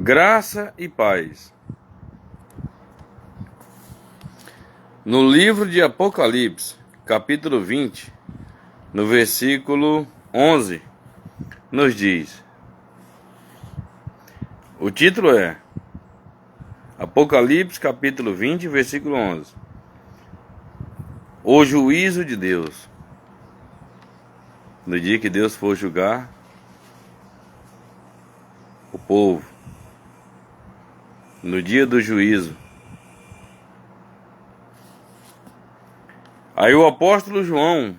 Graça e paz. No livro de Apocalipse, capítulo 20, no versículo 11, nos diz: o título é Apocalipse, capítulo 20, versículo 11. O juízo de Deus. No dia que Deus for julgar o povo, no dia do juízo. Aí o apóstolo João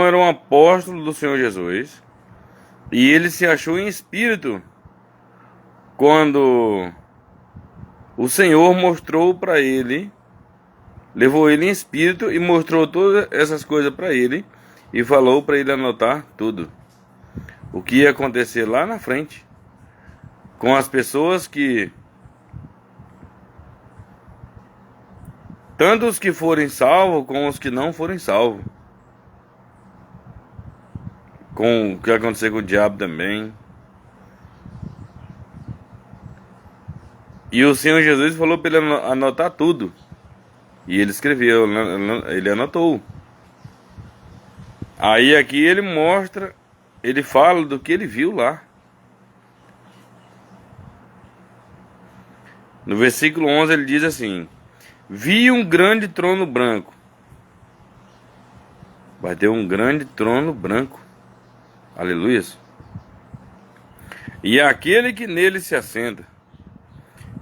era um apóstolo do Senhor Jesus, e ele se achou em espírito quando o Senhor mostrou para ele, levou ele em espírito e mostrou todas essas coisas para ele e falou para ele anotar tudo o que ia acontecer lá na frente com as pessoas que, tanto os que forem salvos como os que não forem salvos, com o que acontecer com o diabo também. E o Senhor Jesus falou para ele anotar tudo. E ele escreveu, ele anotou. Aí aqui ele mostra, ele fala do que ele viu lá. No versículo 11 ele diz assim: vi um grande trono branco. Vai ter um grande trono branco. Aleluia. E aquele que nele se assenta,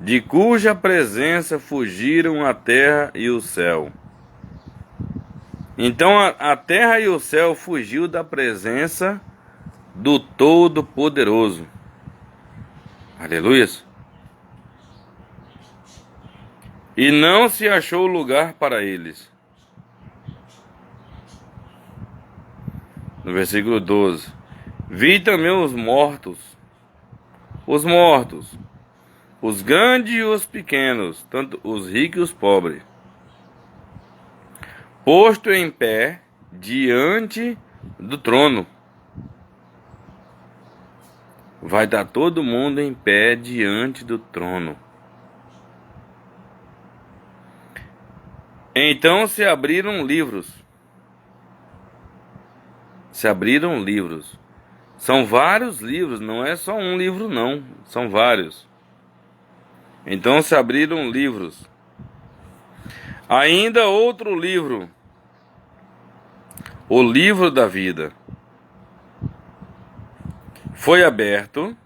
de cuja presença fugiram a terra e o céu. Então a terra e o céu fugiu da presença do Todo-Poderoso. Aleluia. E não se achou lugar para eles. No versículo 12. Vi também os mortos, os grandes e os pequenos, tanto os ricos e os pobres, posto em pé diante do trono. Vai estar todo mundo em pé diante do trono. Então se abriram livros. São vários livros, não é só um livro não, são vários. Então se abriram livros. Ainda outro livro, o livro da vida, foi aberto,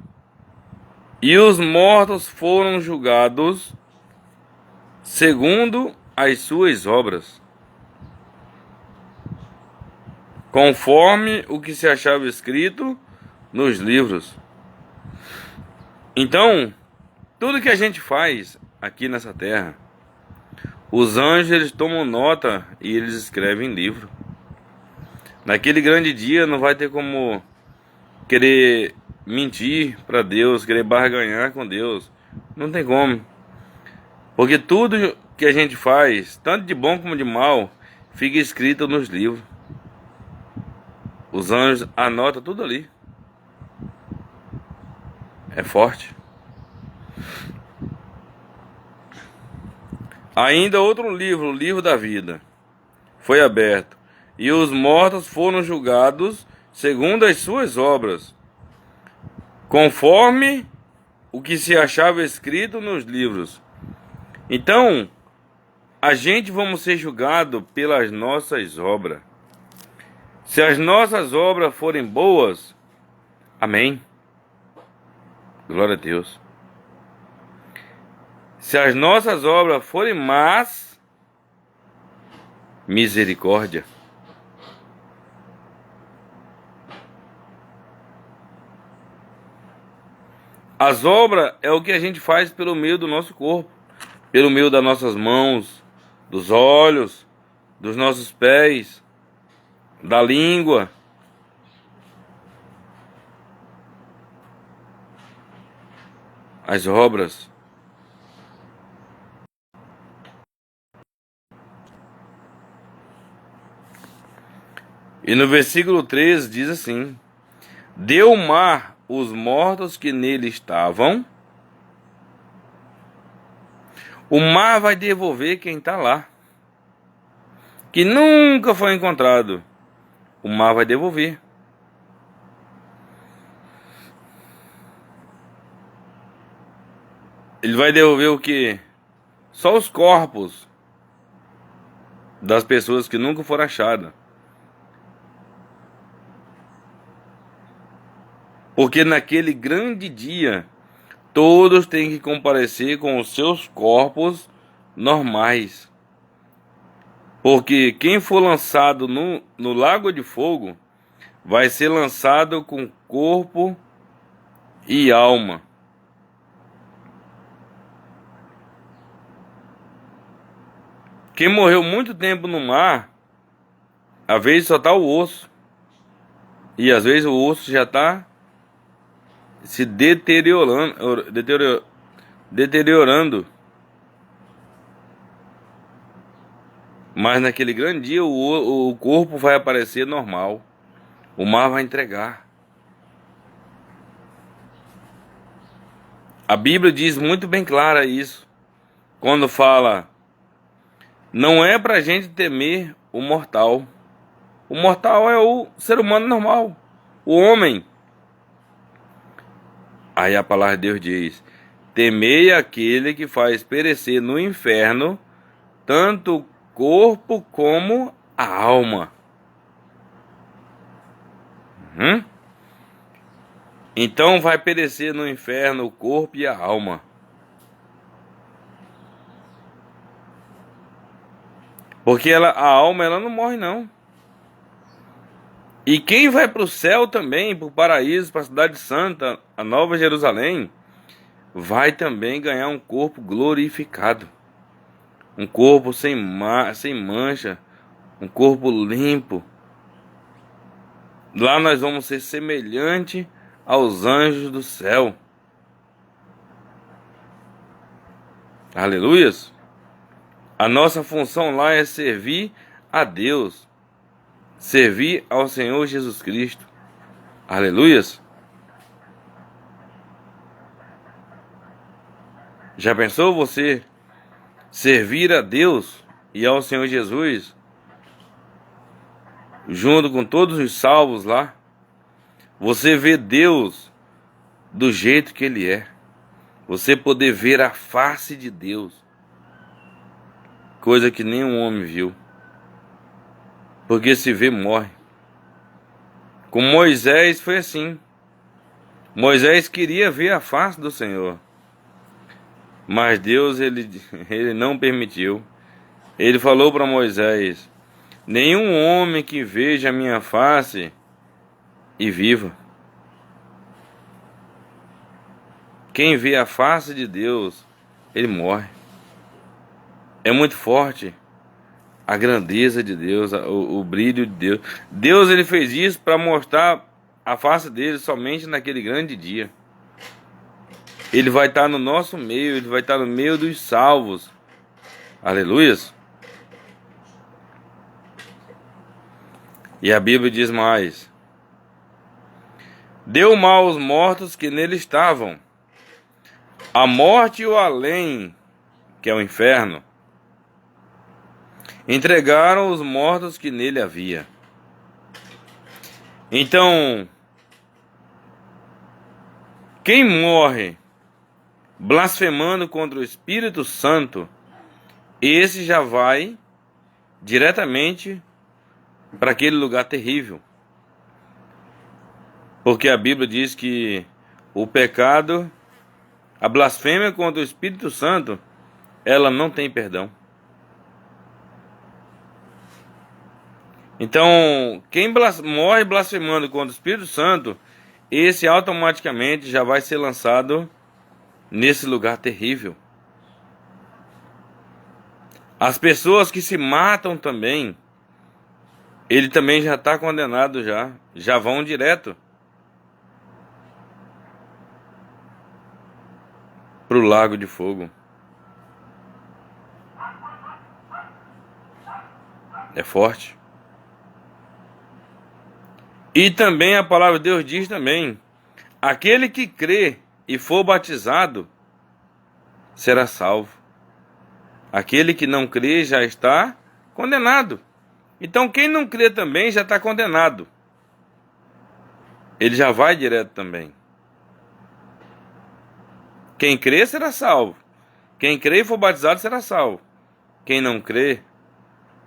e os mortos foram julgados segundo as suas obras, conforme o que se achava escrito nos livros. Então, tudo que a gente faz aqui nessa terra, os anjos eles tomam nota e eles escrevem em livro. Naquele grande dia não vai ter como querer mentir para Deus, querer barganhar com Deus. Não tem como. Porque tudo que a gente faz, tanto de bom como de mal, fica escrito nos livros. Os anjos anotam tudo ali. É forte. Ainda outro livro, o livro da vida, foi aberto, e os mortos foram julgados segundo as suas obras, conforme o que se achava escrito nos livros. Então, a gente vamos ser julgados pelas nossas obras. Se as nossas obras forem boas, amém. Glória a Deus. Se as nossas obras forem más, misericórdia. As obras é o que a gente faz pelo meio do nosso corpo, pelo meio das nossas mãos, dos olhos, dos nossos pés, da língua. As obras. E no versículo 13 diz assim: deu o mar os mortos que nele estavam, o mar vai devolver quem está lá, que nunca foi encontrado. O mar vai devolver. Ele vai devolver o quê? Só os corpos das pessoas que nunca foram achadas. Porque naquele grande dia, todos têm que comparecer com os seus corpos normais. Porque quem for lançado no lago de fogo vai ser lançado com corpo e alma. Quem morreu muito tempo no mar, às vezes só está o osso. E às vezes o osso já está se deteriorando. Mas naquele grande dia o corpo vai aparecer normal. O mar vai entregar. A Bíblia diz muito bem clara isso. Quando fala, não é pra gente temer o mortal. O mortal é o ser humano normal, o homem. Aí a palavra de Deus diz, temei aquele que faz perecer no inferno tanto o corpo como a alma. Então vai perecer no inferno o corpo e a alma. Porque a alma ela não morre não. E quem vai para o céu também, para o paraíso, para a cidade santa, a Nova Jerusalém, vai também ganhar um corpo glorificado. Um corpo sem mancha, um corpo limpo. Lá nós vamos ser semelhante aos anjos do céu. Aleluias! A nossa função lá é servir a Deus. Servir ao Senhor Jesus Cristo. Aleluias! Já pensou você servir a Deus e ao Senhor Jesus junto com todos os salvos lá? Você vê Deus do jeito que Ele é. Você poder ver a face de Deus. Coisa que nenhum homem viu. Porque se vê, morre. Com Moisés foi assim. Moisés queria ver a face do Senhor. Mas Deus, ele não permitiu. Ele falou para Moisés, nenhum homem que veja a minha face e viva. Quem vê a face de Deus, ele morre. É muito forte a grandeza de Deus, o brilho de Deus. Deus ele fez isso para mostrar a face dele somente naquele grande dia. Ele vai estar no nosso meio, ele vai estar no meio dos salvos. Aleluias. E a Bíblia diz mais: deu mal aos mortos que nele estavam. A morte e o além, que é o inferno, entregaram os mortos que nele havia. Então, quem morre blasfemando contra o Espírito Santo, esse já vai diretamente para aquele lugar terrível. Porque a Bíblia diz que o pecado, a blasfêmia contra o Espírito Santo, ela não tem perdão. Então, quem morre blasfemando contra o Espírito Santo, esse automaticamente já vai ser lançado nesse lugar terrível. As pessoas que se matam também, ele também já está condenado já vão direto para o lago de fogo. É forte. E também a palavra de Deus diz também, aquele que crê e for batizado será salvo. Aquele que não crê já está condenado. Então quem não crê também já está condenado. Ele já vai direto também. Quem crê será salvo. Quem crê e for batizado será salvo. Quem não crê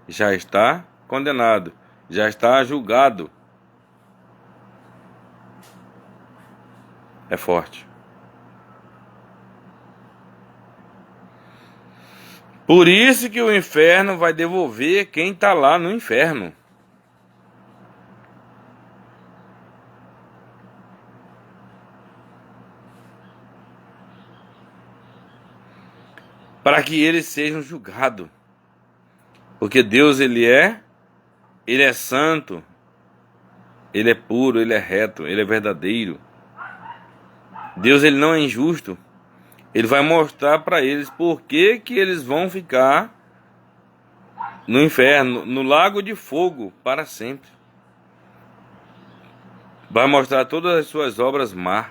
já está condenado, já está julgado. É forte. Por isso que o inferno vai devolver quem está lá no inferno. Para que eles sejam julgados. Porque Deus, Ele é santo, Ele é puro, Ele é reto, Ele é verdadeiro. Deus, Ele não é injusto. Ele vai mostrar para eles por que eles vão ficar no inferno, no lago de fogo, para sempre. Vai mostrar todas as suas obras má.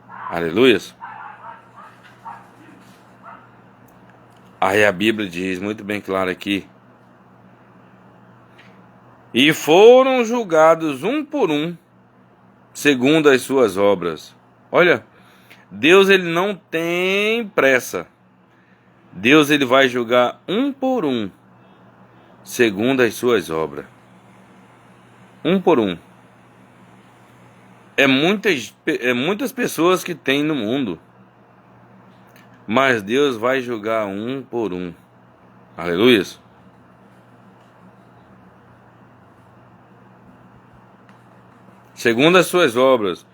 Aleluias. Aí a Bíblia diz muito bem claro aqui: e foram julgados um por um, segundo as suas obras. Olha, Deus, Ele não tem pressa. Deus, Ele vai julgar um por um, segundo as suas obras. Um por um. É muitas pessoas que tem no mundo. Mas Deus vai julgar um por um. Aleluia. Segundo as suas obras.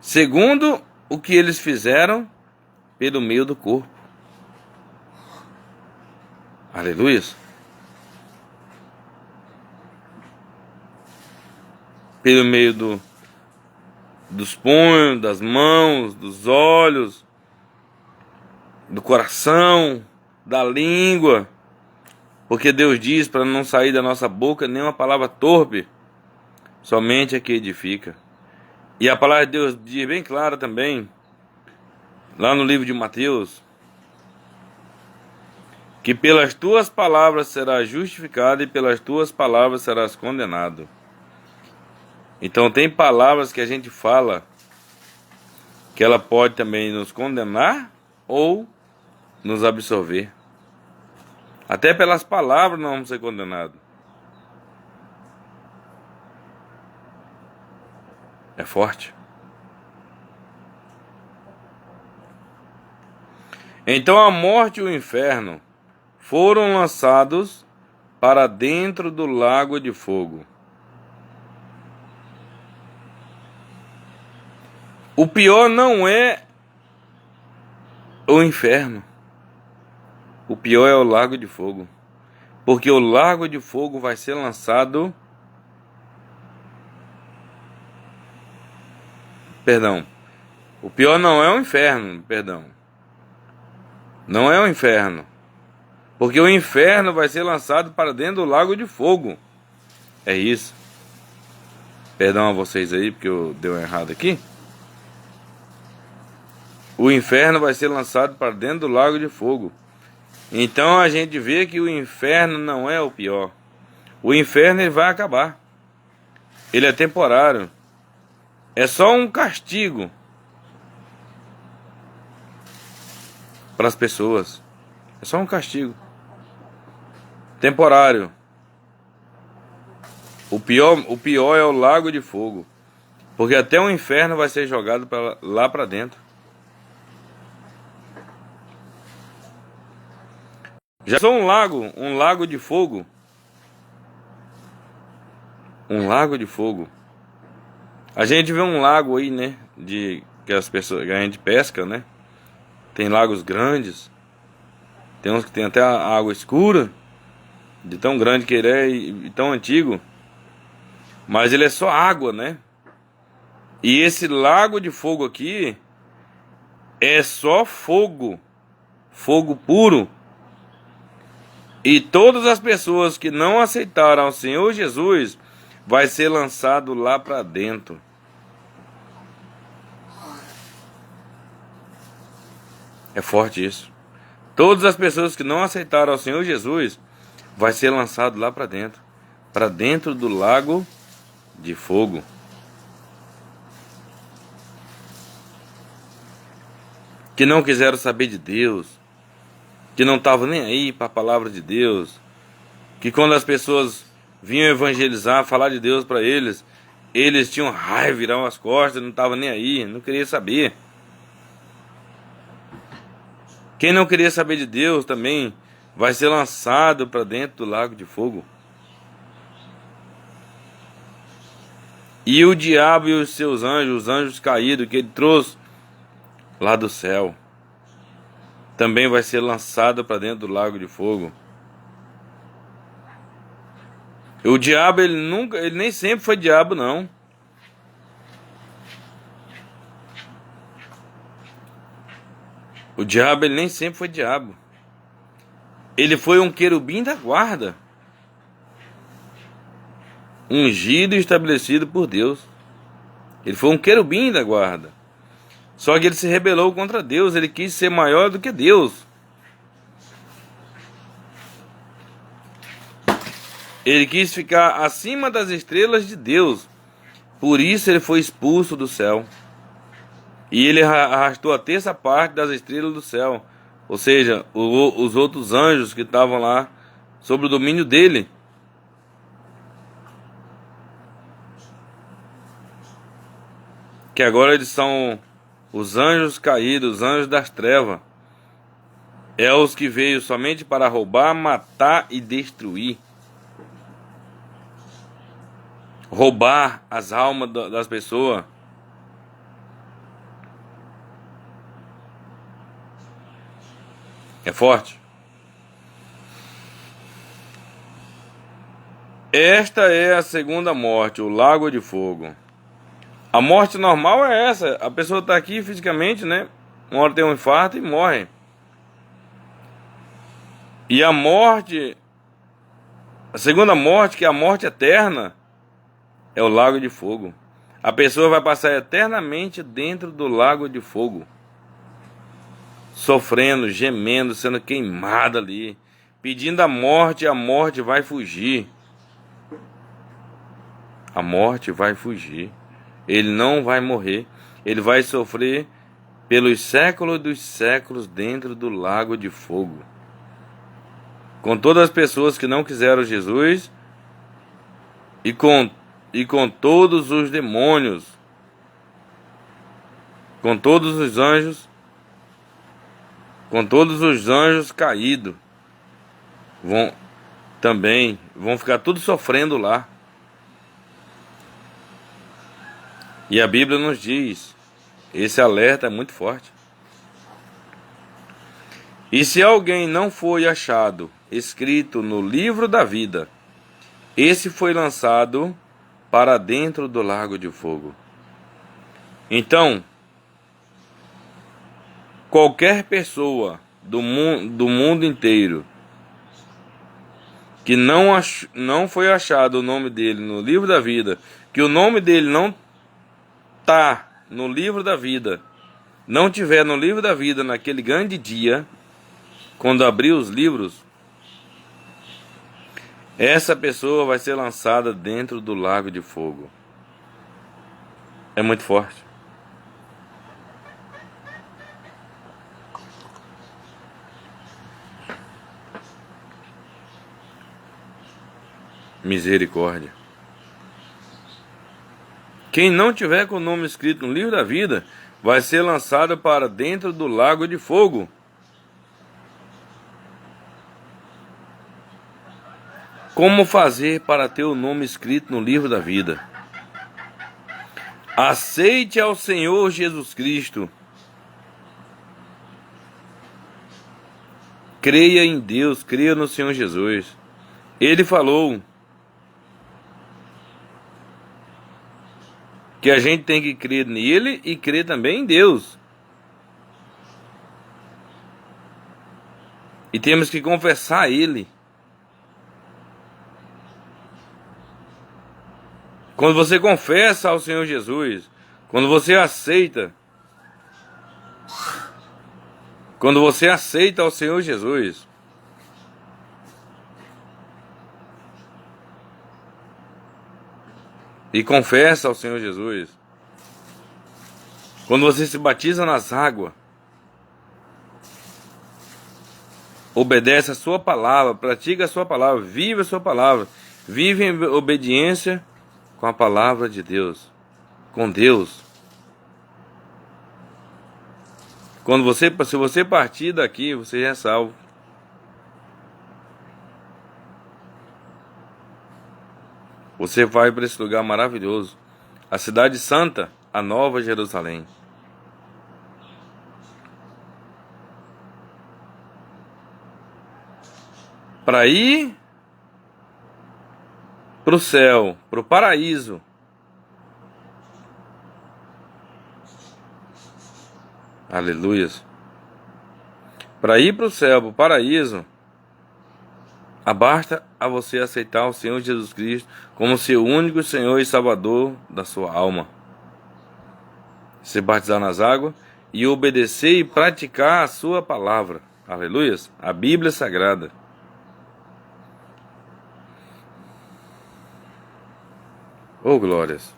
Segundo o que eles fizeram pelo meio do corpo. Aleluia. Pelo meio dos punhos, das mãos, dos olhos, do coração, da língua. Porque Deus diz para não sair da nossa boca nenhuma palavra torpe, somente a que edifica. E a palavra de Deus diz bem clara também, lá no livro de Mateus, que pelas tuas palavras serás justificado e pelas tuas palavras serás condenado. Então tem palavras que a gente fala que ela pode também nos condenar ou nos absorver. Até pelas palavras não vamos ser condenados. É forte. Então a morte e o inferno foram lançados para dentro do lago de fogo. O pior não é o inferno. O pior é o lago de fogo. Porque o lago de fogo vai ser lançado... Perdão. O pior não é o inferno, perdão. Não é o inferno. Porque o inferno vai ser lançado para dentro do lago de fogo. É isso. Perdão a vocês aí, porque eu dei um errado aqui. O inferno vai ser lançado para dentro do lago de fogo. Então a gente vê que o inferno não é o pior. O inferno, ele vai acabar. Ele é temporário. É só um castigo para as pessoas. É só um castigo temporário. O pior é o lago de fogo. Porque até o inferno vai ser jogado lá para dentro. Já sou um lago de fogo. Um lago de fogo. A gente vê um lago aí, né? Que a gente pesca, né? Tem lagos grandes. Tem uns que tem até a água escura. De tão grande que ele é e tão antigo. Mas ele é só água, né? E esse lago de fogo aqui é só fogo. Fogo puro. E todas as pessoas que não aceitaram o Senhor Jesus vai ser lançado lá para dentro. É forte isso. Todas as pessoas que não aceitaram ao Senhor Jesus vai ser lançado lá para dentro do lago de fogo. Que não quiseram saber de Deus, que não estavam nem aí para a palavra de Deus, que quando as pessoas vinham evangelizar, falar de Deus para eles, eles tinham raiva, viravam as costas, não estavam nem aí, não queria saber. Quem não queria saber de Deus também vai ser lançado para dentro do lago de fogo. E o diabo e os seus anjos, os anjos caídos que ele trouxe lá do céu, também vai ser lançado para dentro do lago de fogo. O diabo, ele nem sempre foi diabo, não. O diabo, ele nem sempre foi diabo. Ele foi um querubim da guarda, ungido e estabelecido por Deus. Ele foi um querubim da guarda. Só que ele se rebelou contra Deus. Ele quis ser maior do que Deus. Ele quis ficar acima das estrelas de Deus. Por isso ele foi expulso do céu. E ele arrastou a terça parte das estrelas do céu. Ou seja, os outros anjos que estavam lá sob o domínio dele. Que agora eles são os anjos caídos, os anjos das trevas. É os que veio somente para roubar, matar e destruir. Roubar as almas das pessoas. É forte. Esta é a segunda morte, o lago de fogo. A morte normal é essa. A pessoa está aqui fisicamente, né? Uma hora tem um infarto e morre. E a morte, a segunda morte, que é a morte eterna, é o lago de fogo. A pessoa vai passar eternamente dentro do lago de fogo, sofrendo, gemendo, sendo queimada ali, pedindo a morte vai fugir. A morte vai fugir. Ele não vai morrer. Ele vai sofrer pelos séculos dos séculos dentro do lago de fogo. Com todas as pessoas que não quiseram Jesus e com todos os demônios, com todos os anjos, caídos, vão ficar tudo sofrendo lá. E a Bíblia nos diz, esse alerta é muito forte. E se alguém não foi achado escrito no livro da vida, esse foi lançado para dentro do lago de fogo. Então, qualquer pessoa do mundo inteiro que não foi achado o nome dele no livro da vida, que o nome dele não está no livro da vida, não tiver no livro da vida naquele grande dia, quando abrir os livros, essa pessoa vai ser lançada dentro do lago de fogo. É muito forte. Misericórdia. Quem não tiver com o nome escrito no livro da vida vai ser lançado para dentro do lago de fogo. Como fazer para ter o nome escrito no livro da vida? Aceite ao Senhor Jesus Cristo. Creia em Deus, creia no Senhor Jesus. Ele falou que a gente tem que crer nele e crer também em Deus. E temos que confessar a Ele. Quando você confessa ao Senhor Jesus, quando você aceita Quando você aceita o Senhor Jesus, e confessa ao Senhor Jesus, quando você se batiza nas águas, obedece a sua palavra, pratica a sua palavra, vive a sua palavra, vive em obediência com a palavra de Deus, com Deus. Se você partir daqui, você já é salvo. Você vai para esse lugar maravilhoso, a cidade santa, a Nova Jerusalém. Para ir para o céu, para o paraíso. Aleluias. Para ir para o céu, para o paraíso, basta a você aceitar o Senhor Jesus Cristo como seu único Senhor e Salvador da sua alma. Se batizar nas águas e obedecer e praticar a sua palavra. Aleluias. A Bíblia Sagrada. Oh, glórias.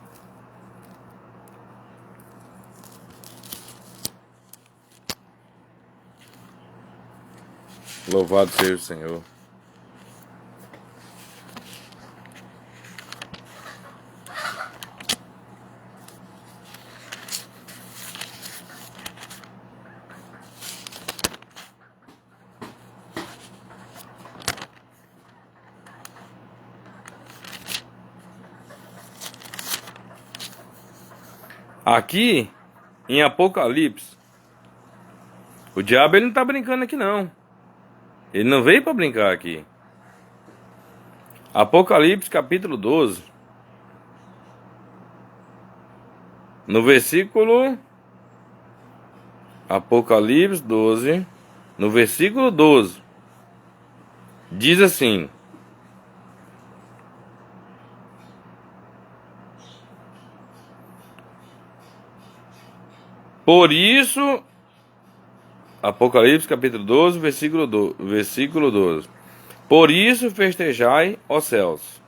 Louvado seja o Senhor. Aqui, em Apocalipse, o diabo ele não está brincando aqui não. Ele não veio para brincar aqui. Apocalipse capítulo 12. No versículo... Apocalipse 12. No versículo 12. Diz assim... Por isso, Apocalipse capítulo 12, versículo 12. Por isso festejai, ó céus,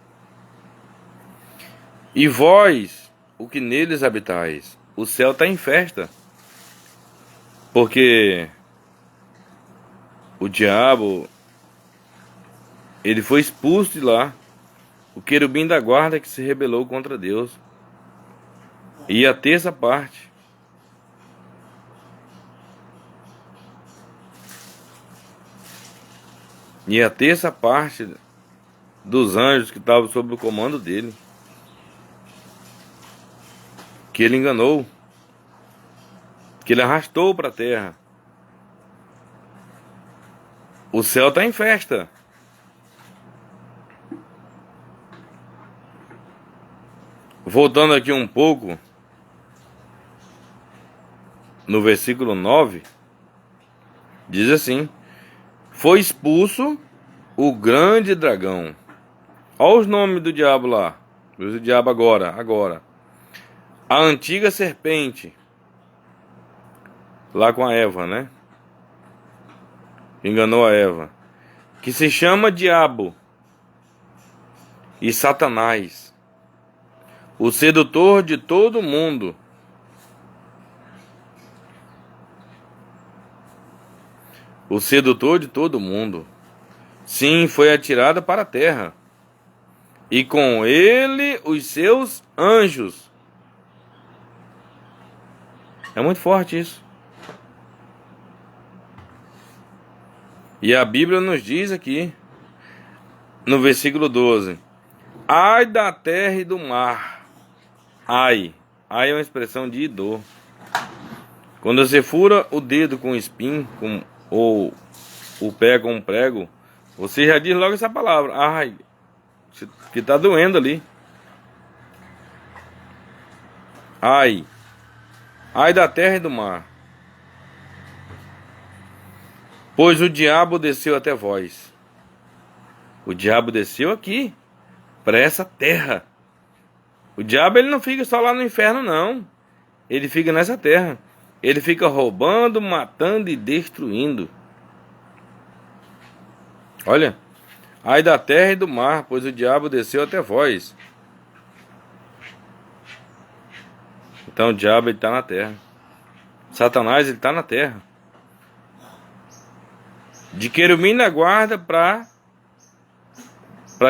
e vós, o que neles habitais. O céu está em festa, porque o diabo, ele foi expulso de lá. O querubim da guarda que se rebelou contra Deus. E a terça parte dos anjos que estavam sob o comando dele, que ele enganou, que ele arrastou para a terra. O céu está em festa. Voltando aqui um pouco, no versículo 9, diz assim: foi expulso o grande dragão. Olha os nomes do diabo lá. O diabo agora. A antiga serpente. Lá com a Eva, né? Enganou a Eva. Que se chama Diabo e Satanás. O sedutor de todo mundo. O sedutor de todo mundo. Sim, foi atirado para a terra. E com ele os seus anjos. É muito forte isso. E a Bíblia nos diz aqui, no versículo 12: ai da terra e do mar. Ai é uma expressão de dor. Quando você fura o dedo com espinho, ou o pé com um prego, você já diz logo essa palavra. Ai, que está doendo ali. Ai da terra e do mar. Pois o diabo desceu até vós. O diabo desceu aqui, para essa terra. O diabo ele não fica só lá no inferno, não. Ele fica nessa terra. Ele fica roubando, matando e destruindo. Olha, ai da terra e do mar, pois o diabo desceu até vós. Então o diabo está na terra. Satanás ele está na terra. De querubim na guarda para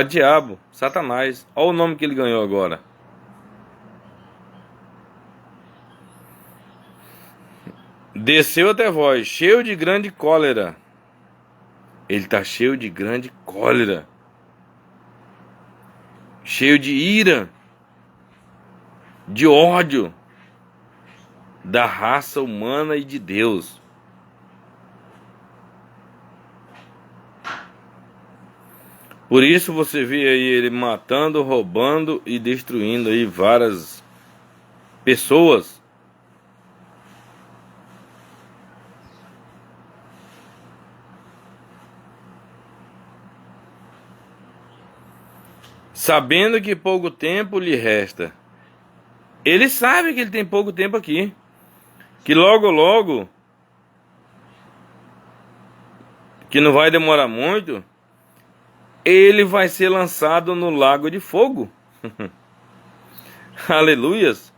diabo, Satanás. Olha o nome que ele ganhou agora. Desceu até vós, cheio de grande cólera. Ele está cheio de grande cólera. Cheio de ira. De ódio. Da raça humana e de Deus. Por isso você vê aí ele matando, roubando e destruindo aí várias pessoas. Sabendo que pouco tempo lhe resta. Ele sabe que ele tem pouco tempo aqui. Que logo, logo, que não vai demorar muito, ele vai ser lançado no lago de fogo. Aleluias.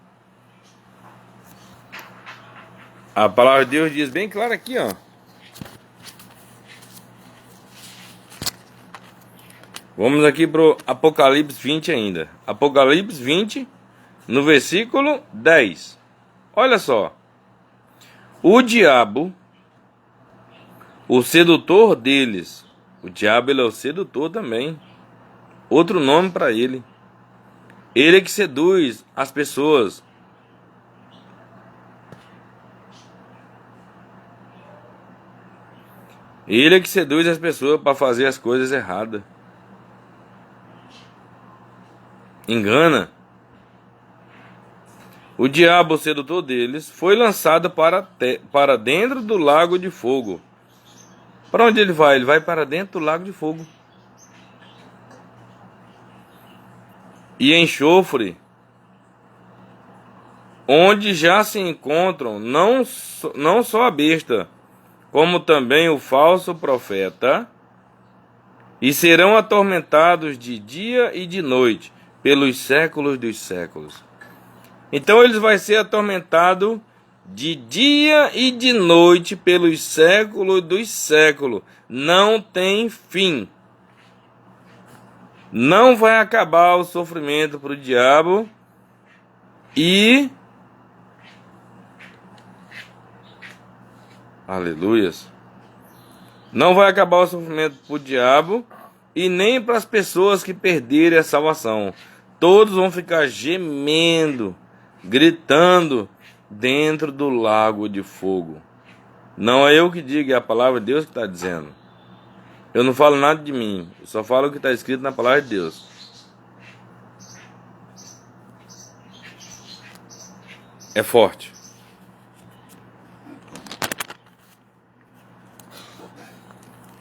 A palavra de Deus diz bem claro aqui, ó. Vamos aqui pro Apocalipse 20 ainda. Apocalipse 20, no versículo 10. Olha só. O diabo, o sedutor deles. O diabo ele é o sedutor também. Outro nome para ele. Ele é que seduz as pessoas. Ele é que seduz as pessoas para fazer as coisas erradas. Engana. O diabo, o sedutor deles, foi lançado para dentro do lago de fogo. Para onde ele vai? Ele vai para dentro do lago de fogo. E enxofre, onde já se encontram não só a besta, como também o falso profeta, e serão atormentados de dia e de noite, pelos séculos dos séculos. Então eles vão ser atormentados de dia e de noite, pelos séculos dos séculos. Não tem fim. Não vai acabar o sofrimento para o diabo. E... aleluias. Não vai acabar o sofrimento para o diabo e nem para as pessoas que perderem a salvação. Todos vão ficar gemendo, gritando dentro do lago de fogo. Não é eu que digo, é a palavra de Deus que está dizendo. Eu não falo nada de mim, eu só falo o que está escrito na palavra de Deus. É forte.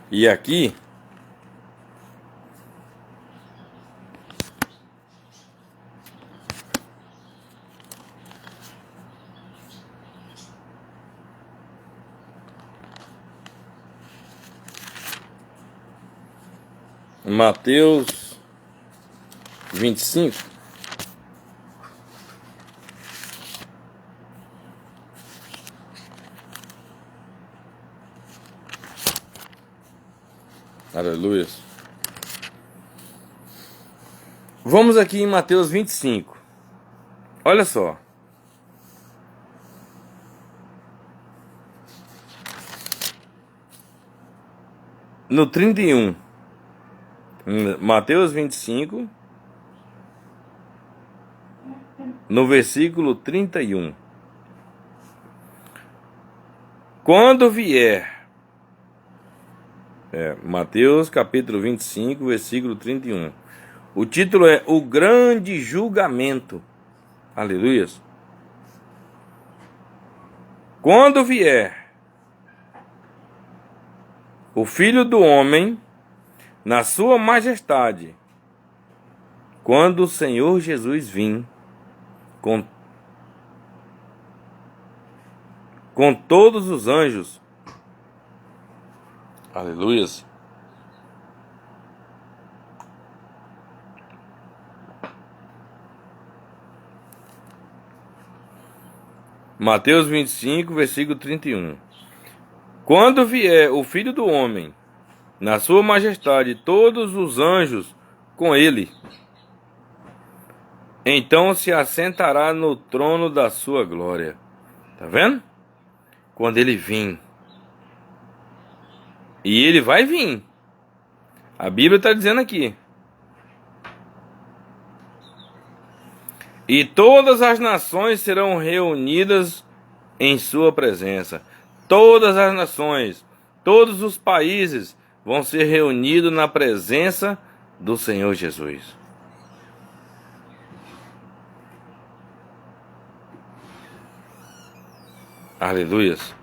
E aqui, Mateus 25. Aleluia. Vamos aqui em Mateus 25. Olha só. No 31. Mateus 25. No versículo 31. Quando vier... Mateus capítulo 25, versículo 31. O título é O Grande Julgamento. Aleluias. Quando vier o Filho do Homem na sua majestade, quando o Senhor Jesus vir com todos os anjos. Aleluias. Mateus 25, versículo 31. Quando vier o Filho do Homem, na sua majestade, todos os anjos com ele, então se assentará no trono da sua glória. Tá vendo? Quando ele vir. E ele vai vir. A Bíblia está dizendo aqui. E todas as nações serão reunidas em sua presença. Todas as nações, todos os países vão ser reunidos na presença do Senhor Jesus. Aleluias.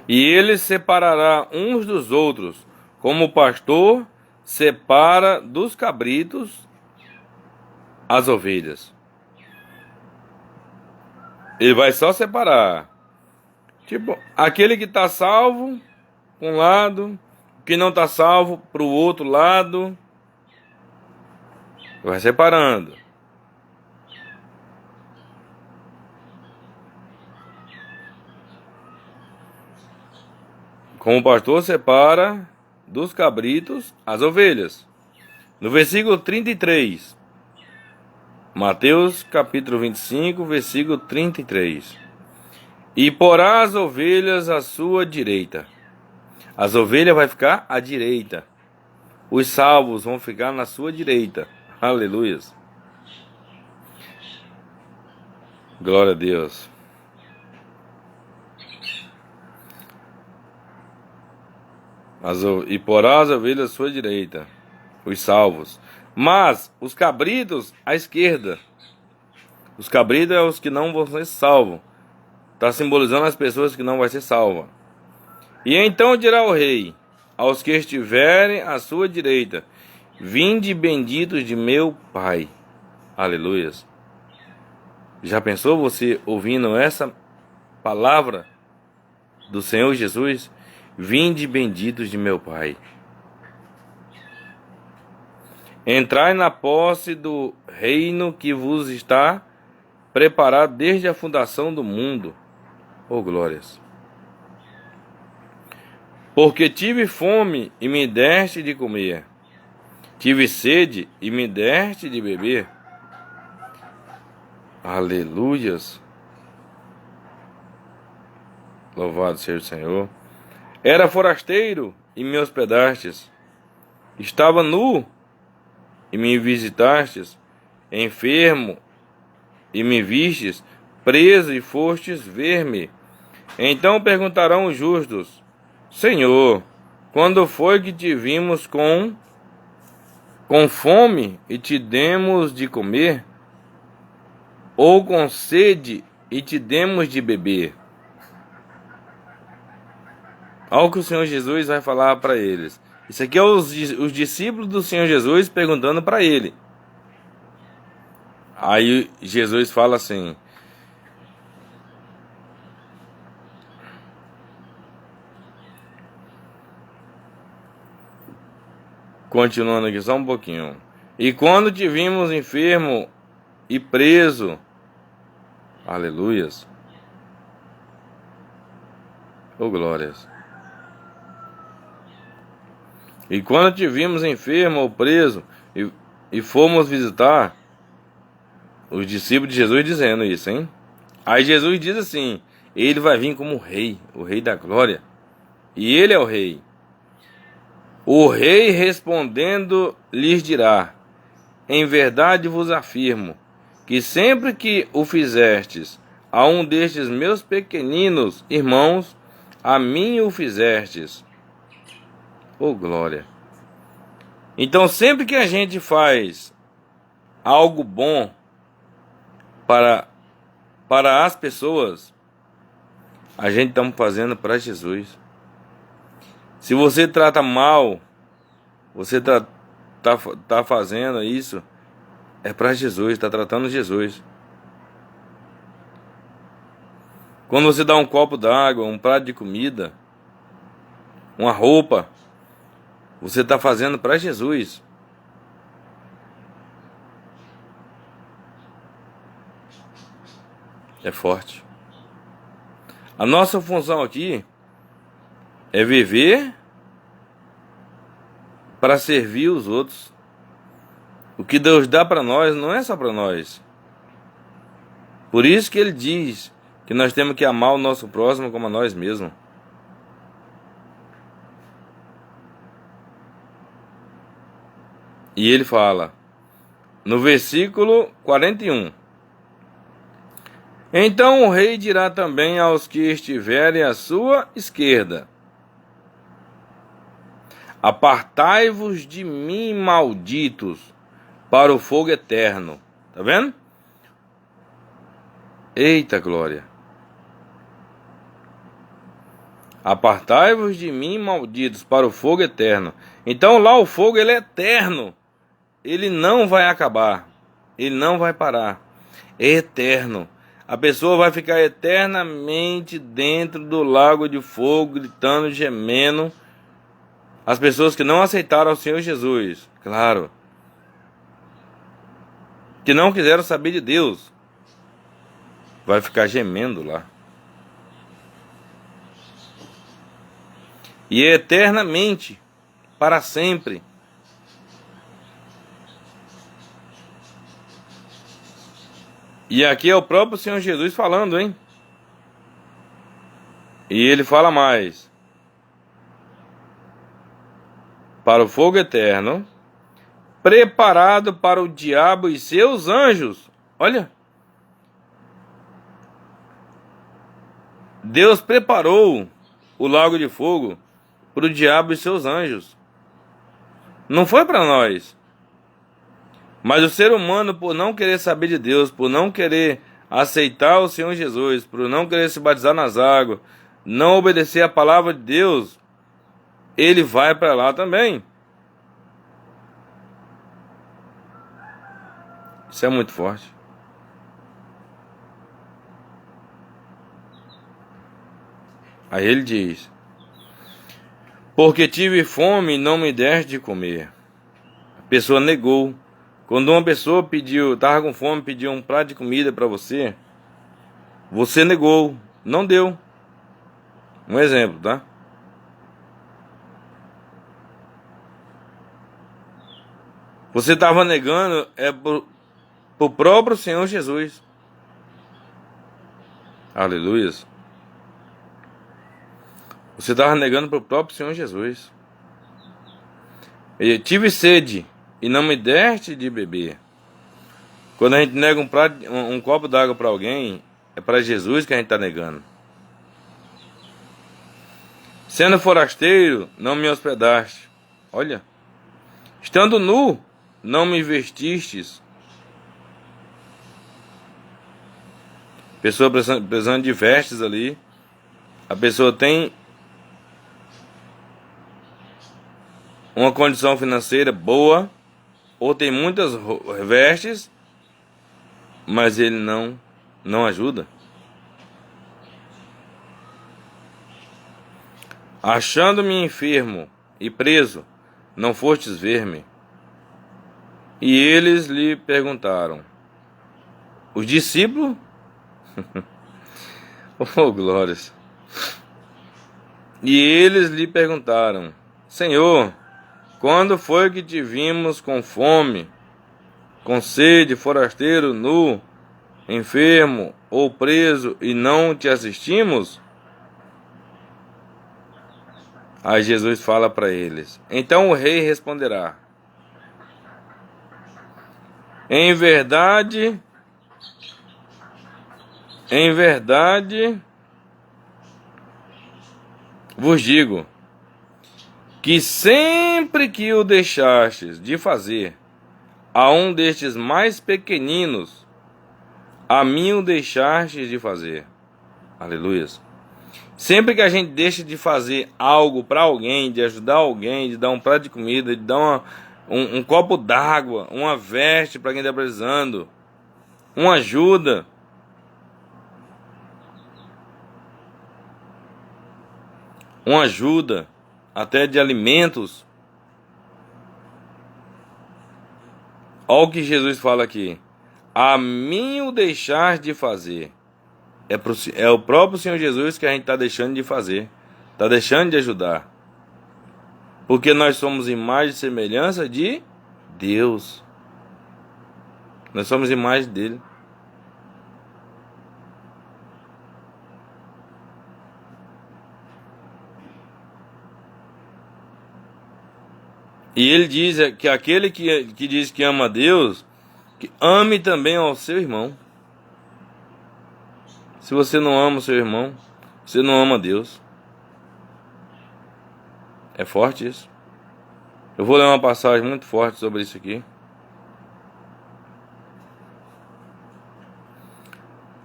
E ele separará uns dos outros, como o pastor separa dos cabritos as ovelhas. Ele vai só separar. Tipo, aquele que está salvo, para um lado, que não está salvo, para o outro lado. Vai separando. Como o pastor separa dos cabritos as ovelhas. No versículo 33. Mateus capítulo 25, versículo 33. E porá as ovelhas à sua direita. As ovelhas vai ficar à direita. Os salvos vão ficar na sua direita. Aleluias. Glória a Deus. E porá as ovelhas à sua direita. Os salvos. Mas os cabritos à esquerda. Os cabritos são os que não vão ser salvos. Está simbolizando as pessoas que não vão ser salvas. E então dirá o rei aos que estiverem à sua direita: vinde benditos de meu Pai. Aleluias. Já pensou você ouvindo essa palavra do Senhor Jesus? Vinde benditos de meu Pai. Entrai na posse do reino que vos está preparado desde a fundação do mundo. Oh, glórias! Porque tive fome e me deste de comer. Tive sede e me deste de beber. Aleluias! Louvado seja o Senhor. Era forasteiro e me hospedastes. Estava nu e me visitastes. Enfermo e me vistes. Preso e fostes ver-me. Então perguntarão os justos: Senhor, quando foi que te vimos com fome e te demos de comer? Ou com sede e te demos de beber? Olha o que o Senhor Jesus vai falar para eles. Isso aqui é os discípulos do Senhor Jesus perguntando para ele. Aí Jesus fala assim: continuando aqui só um pouquinho. E quando te vimos enfermo e preso, aleluias, oh glórias. E quando te vimos enfermo ou preso e fomos visitar, os discípulos de Jesus dizendo isso, hein? Aí Jesus diz assim: ele vai vir como rei, o rei da glória. E ele é o rei. O rei respondendo lhes dirá: em verdade vos afirmo, que sempre que o fizestes a um destes meus pequeninos irmãos, a mim o fizestes. Oh glória! Então sempre que a gente faz algo bom para as pessoas, a gente está fazendo para Jesus. Se você trata mal, você tá fazendo isso, é para Jesus, está tratando Jesus. Quando você dá um copo d'água, um prato de comida, uma roupa, você está fazendo para Jesus. É forte. A nossa função aqui é viver para servir os outros. O que Deus dá para nós não é só para nós. Por isso que Ele diz que nós temos que amar o nosso próximo como a nós mesmos. E Ele fala, no versículo 41, então o rei dirá também aos que estiverem à sua esquerda, apartai-vos de mim, malditos, para o fogo eterno. Tá vendo? Eita glória! Apartai-vos de mim, malditos, para o fogo eterno. Então lá o fogo ele é eterno. Ele não vai acabar. Ele não vai parar. É eterno. A pessoa vai ficar eternamente dentro do lago de fogo, gritando, gemendo. As pessoas que não aceitaram o Senhor Jesus, claro, que não quiseram saber de Deus, vai ficar gemendo lá. E é eternamente, para sempre. E aqui é o próprio Senhor Jesus falando, hein? E ele fala mais. Para o fogo eterno, preparado para o diabo e seus anjos. Olha. Deus preparou o lago de fogo para o diabo e seus anjos. Não foi para nós. Mas o ser humano, por não querer saber de Deus, por não querer aceitar o Senhor Jesus, por não querer se batizar nas águas, não obedecer a palavra de Deus, ele vai para lá também. Isso é muito forte. Aí ele diz, porque tive fome e não me deste de comer. A pessoa negou. Quando uma pessoa estava com fome, pediu um prato de comida para você, você negou, não deu. Um exemplo, tá? Você estava negando pro próprio Senhor Jesus. Aleluia. Você estava negando pro próprio Senhor Jesus. Eu tive sede e não me deste de beber. Quando a gente nega um copo d'água para alguém, é para Jesus que a gente está negando. Sendo forasteiro, não me hospedaste. Olha. Estando nu, não me vestistes. Pessoa precisando de vestes ali. A pessoa tem uma condição financeira boa, ou tem muitas vestes, mas ele não ajuda. Achando-me enfermo e preso, não fostes ver-me. E eles lhe perguntaram, os discípulos? Oh, glórias! E eles lhe perguntaram, Senhor, quando foi que te vimos com fome, com sede, forasteiro, nu, enfermo ou preso e não te assistimos? Aí Jesus fala para eles, então o rei responderá, em verdade, vos digo, que sempre que o deixastes de fazer a um destes mais pequeninos, a mim o deixastes de fazer. Aleluia. Sempre que a gente deixa de fazer algo para alguém, de ajudar alguém, de dar um prato de comida, de dar um copo d'água, uma veste para quem está precisando, uma ajuda, uma ajuda, até de alimentos. Olha o que Jesus fala aqui: a mim o deixar de fazer. É o próprio Senhor Jesus que a gente está deixando de fazer, está deixando de ajudar, porque nós somos imagem e semelhança de Deus. Nós somos imagem dele. E ele diz que aquele que diz que ama a Deus, que ame também ao seu irmão. Se você não ama o seu irmão, você não ama a Deus. É forte isso. Eu vou ler uma passagem muito forte sobre isso aqui.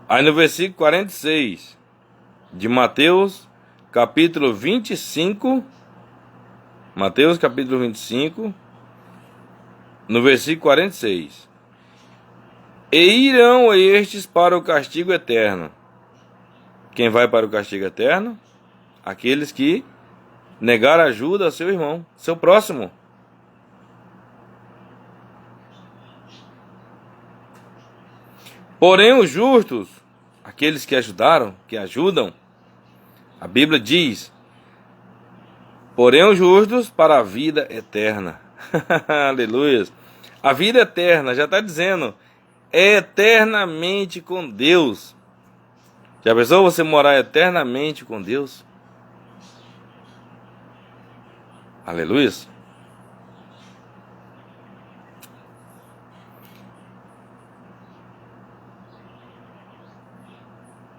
Aí no versículo 46 de Mateus, capítulo 25, Mateus capítulo 25, no versículo 46. E irão estes para o castigo eterno. Quem vai para o castigo eterno? Aqueles que negaram ajuda ao seu irmão, seu próximo. Porém os justos, aqueles que ajudaram, que ajudam, a Bíblia diz: porém os justos para a vida eterna. Aleluia. A vida eterna, já está dizendo, é eternamente com Deus. Já pensou você morar eternamente com Deus? Aleluia.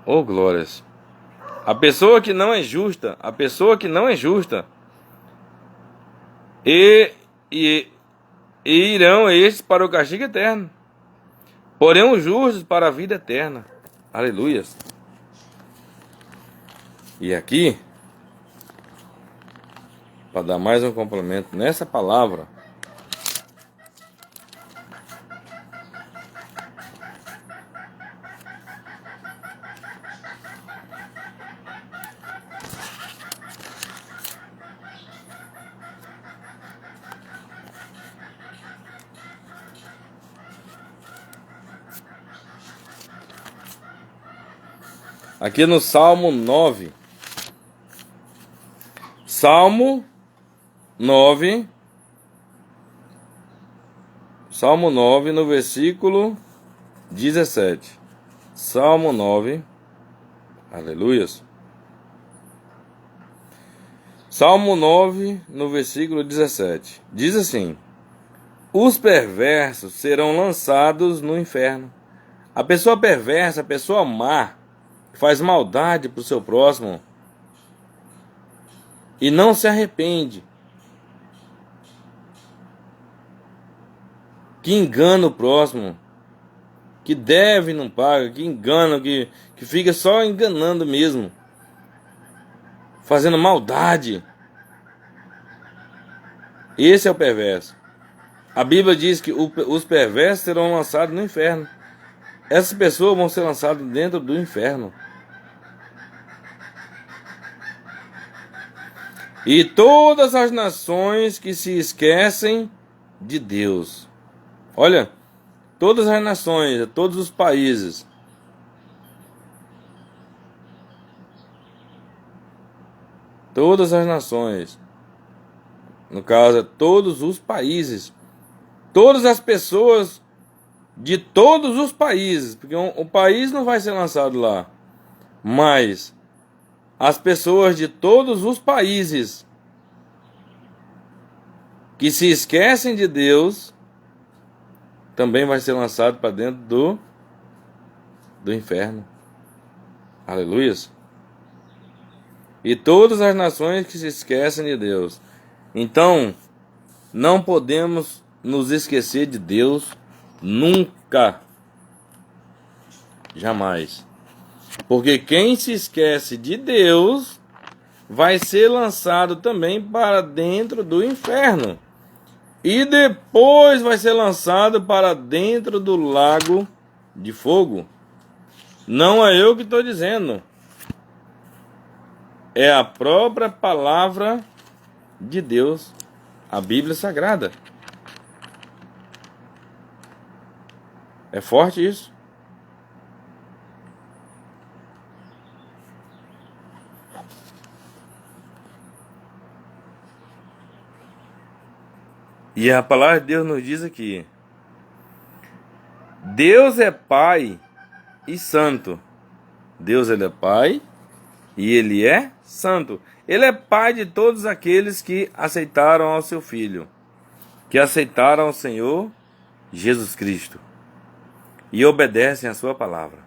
Oh, glórias. A pessoa que não é justa, e irão estes para o castigo eterno. Porém os justos para a vida eterna. Aleluia. E aqui, para dar mais um complemento nessa palavra, aqui no Salmo 9. Salmo 9, no versículo 17. Salmo 9, aleluias. Salmo 9, no versículo 17. Diz assim: os perversos serão lançados no inferno. A pessoa perversa, a pessoa má, faz maldade para o seu próximo e não se arrepende, que engana o próximo, que deve e não paga, que engana, que fica só enganando mesmo, fazendo maldade. Esse é o perverso. A Bíblia diz que os perversos serão lançados no inferno. Essas pessoas vão ser lançadas dentro do inferno. E todas as nações que se esquecem de Deus. Olha, todas as nações, todos os países. Todas as nações. No caso, todos os países. Todas as pessoas de todos os países. Porque o país não vai ser lançado lá. Mas as pessoas de todos os países que se esquecem de Deus também vai ser lançado para dentro do inferno. Aleluia. E todas as nações que se esquecem de Deus. Então, não podemos nos esquecer de Deus nunca. Jamais. Porque quem se esquece de Deus vai ser lançado também para dentro do inferno. E depois vai ser lançado para dentro do lago de fogo. Não é eu que estou dizendo. é a própria palavra de Deus, a Bíblia Sagrada. É forte isso? E a palavra de Deus nos diz aqui: Deus é Pai e Santo. Deus, ele é Pai e ele é Santo. Ele é Pai de todos aqueles que aceitaram ao seu Filho, que aceitaram ao Senhor Jesus Cristo e obedecem a sua palavra,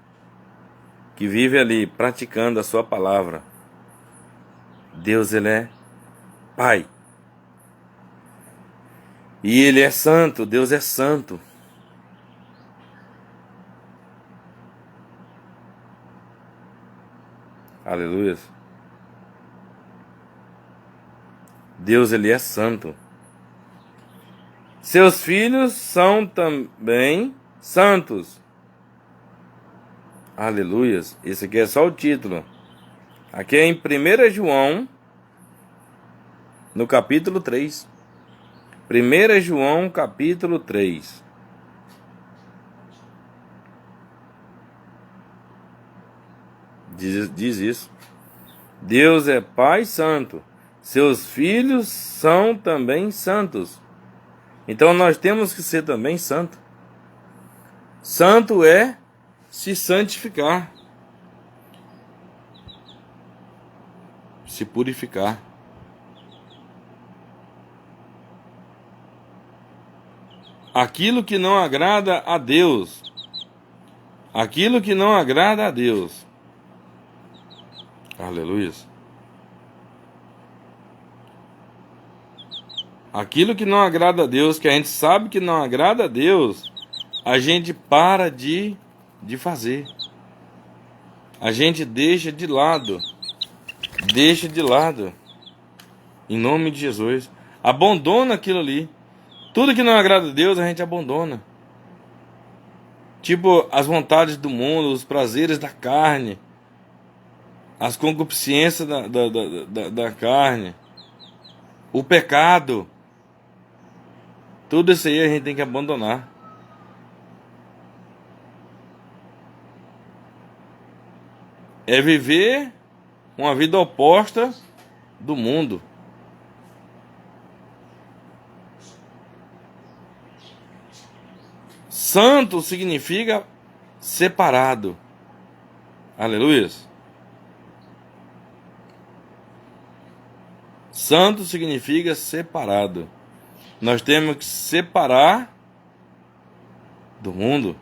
que vivem ali praticando a sua palavra. Deus, ele é Pai. E ele é santo, Deus é santo. Aleluia. Deus, ele é santo. Seus filhos são também santos. Aleluia. Esse aqui é só o título. Aqui é em 1 João, no capítulo 3. 1 João, capítulo 3. Diz isso. Deus é Pai Santo. Seus filhos são também santos. Então nós temos que ser também santo. Santo é se santificar, se purificar. Aquilo que não agrada a Deus, aquilo que não agrada a Deus. Aleluia. Aquilo que não agrada a Deus, que a gente sabe que não agrada a Deus, a gente para de fazer. A gente deixa de lado. Deixa de lado. Em nome de Jesus. Abandona aquilo ali. Tudo que não agrada a Deus, a gente abandona. Tipo, as vontades do mundo, os prazeres da carne, as concupiscências da carne, o pecado. Tudo isso aí a gente tem que abandonar. É viver uma vida oposta do mundo. Santo significa separado. Aleluia. Santo significa separado. Nós temos que separar do mundo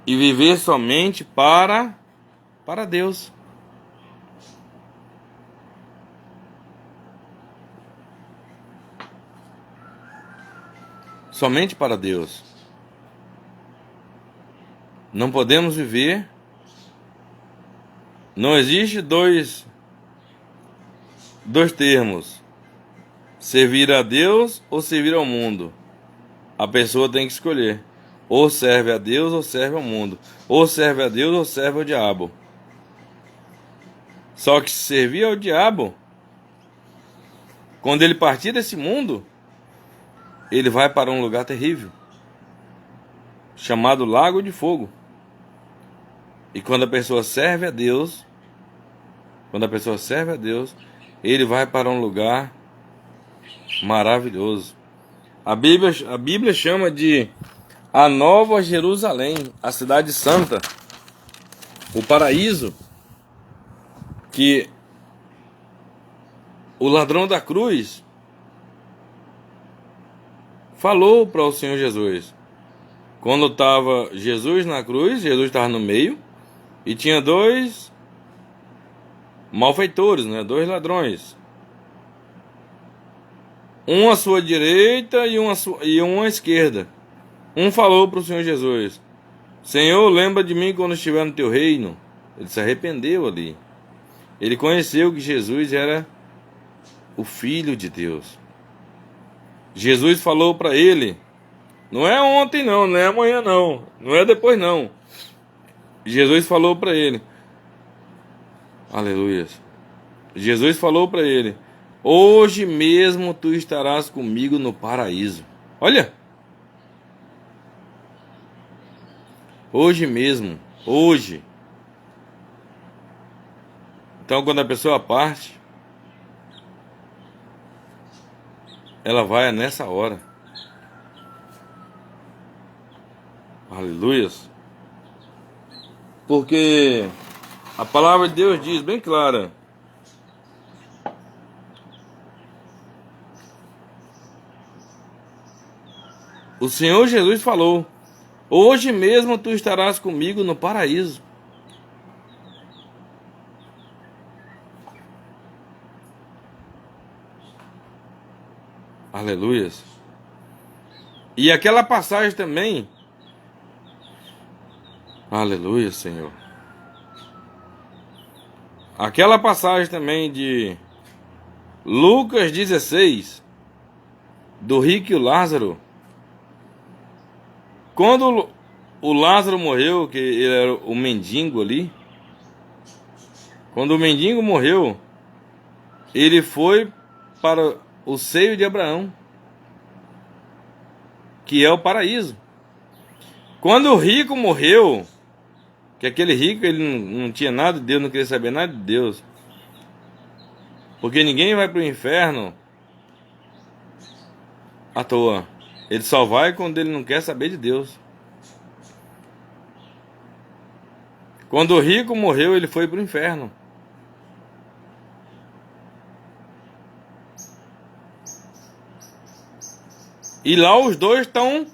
e viver somente para Deus. Somente para Deus. Não podemos viver. Não existe dois termos: servir a Deus ou servir ao mundo. A pessoa tem que escolher. Ou serve a Deus ou serve ao mundo. Ou serve a Deus ou serve ao diabo. Só que se servir ao diabo, quando ele partir desse mundo, ele vai para um lugar terrível, chamado Lago de Fogo. E quando a pessoa serve a Deus, ele vai para um lugar maravilhoso. A Bíblia chama de a Nova Jerusalém, a cidade santa, o paraíso, que o ladrão da cruz falou para o Senhor Jesus. Quando estava Jesus na cruz, Jesus estava no meio e tinha dois malfeitores, né? Dois ladrões. Um à sua direita e um à esquerda. Um falou para o Senhor Jesus: Senhor, lembra de mim quando estiver no teu reino. Ele se arrependeu ali. Ele conheceu que Jesus era o Filho de Deus. Jesus falou para ele: não é ontem não, não é amanhã não, não é depois não. Jesus falou para ele: Aleluia. Jesus falou para ele: hoje mesmo tu estarás comigo no paraíso. Olha, hoje mesmo, hoje. Então, quando a pessoa parte, ela vai nessa hora. Aleluia. Porque a palavra de Deus diz bem clara: o Senhor Jesus falou: hoje mesmo tu estarás comigo no paraíso. Aleluia. E aquela passagem também. Aleluia, Senhor. Aquela passagem também de Lucas 16, do rico e o Lázaro. Quando o Lázaro morreu, que ele era o mendigo ali. Quando o mendigo morreu, ele foi para o seio de Abraão, que é o paraíso. Quando o rico morreu, que aquele rico ele não tinha nada de Deus, não queria saber nada de Deus, porque ninguém vai para o inferno à toa. Ele só vai quando ele não quer saber de Deus. Quando o rico morreu, ele foi para o inferno. E lá os dois estão...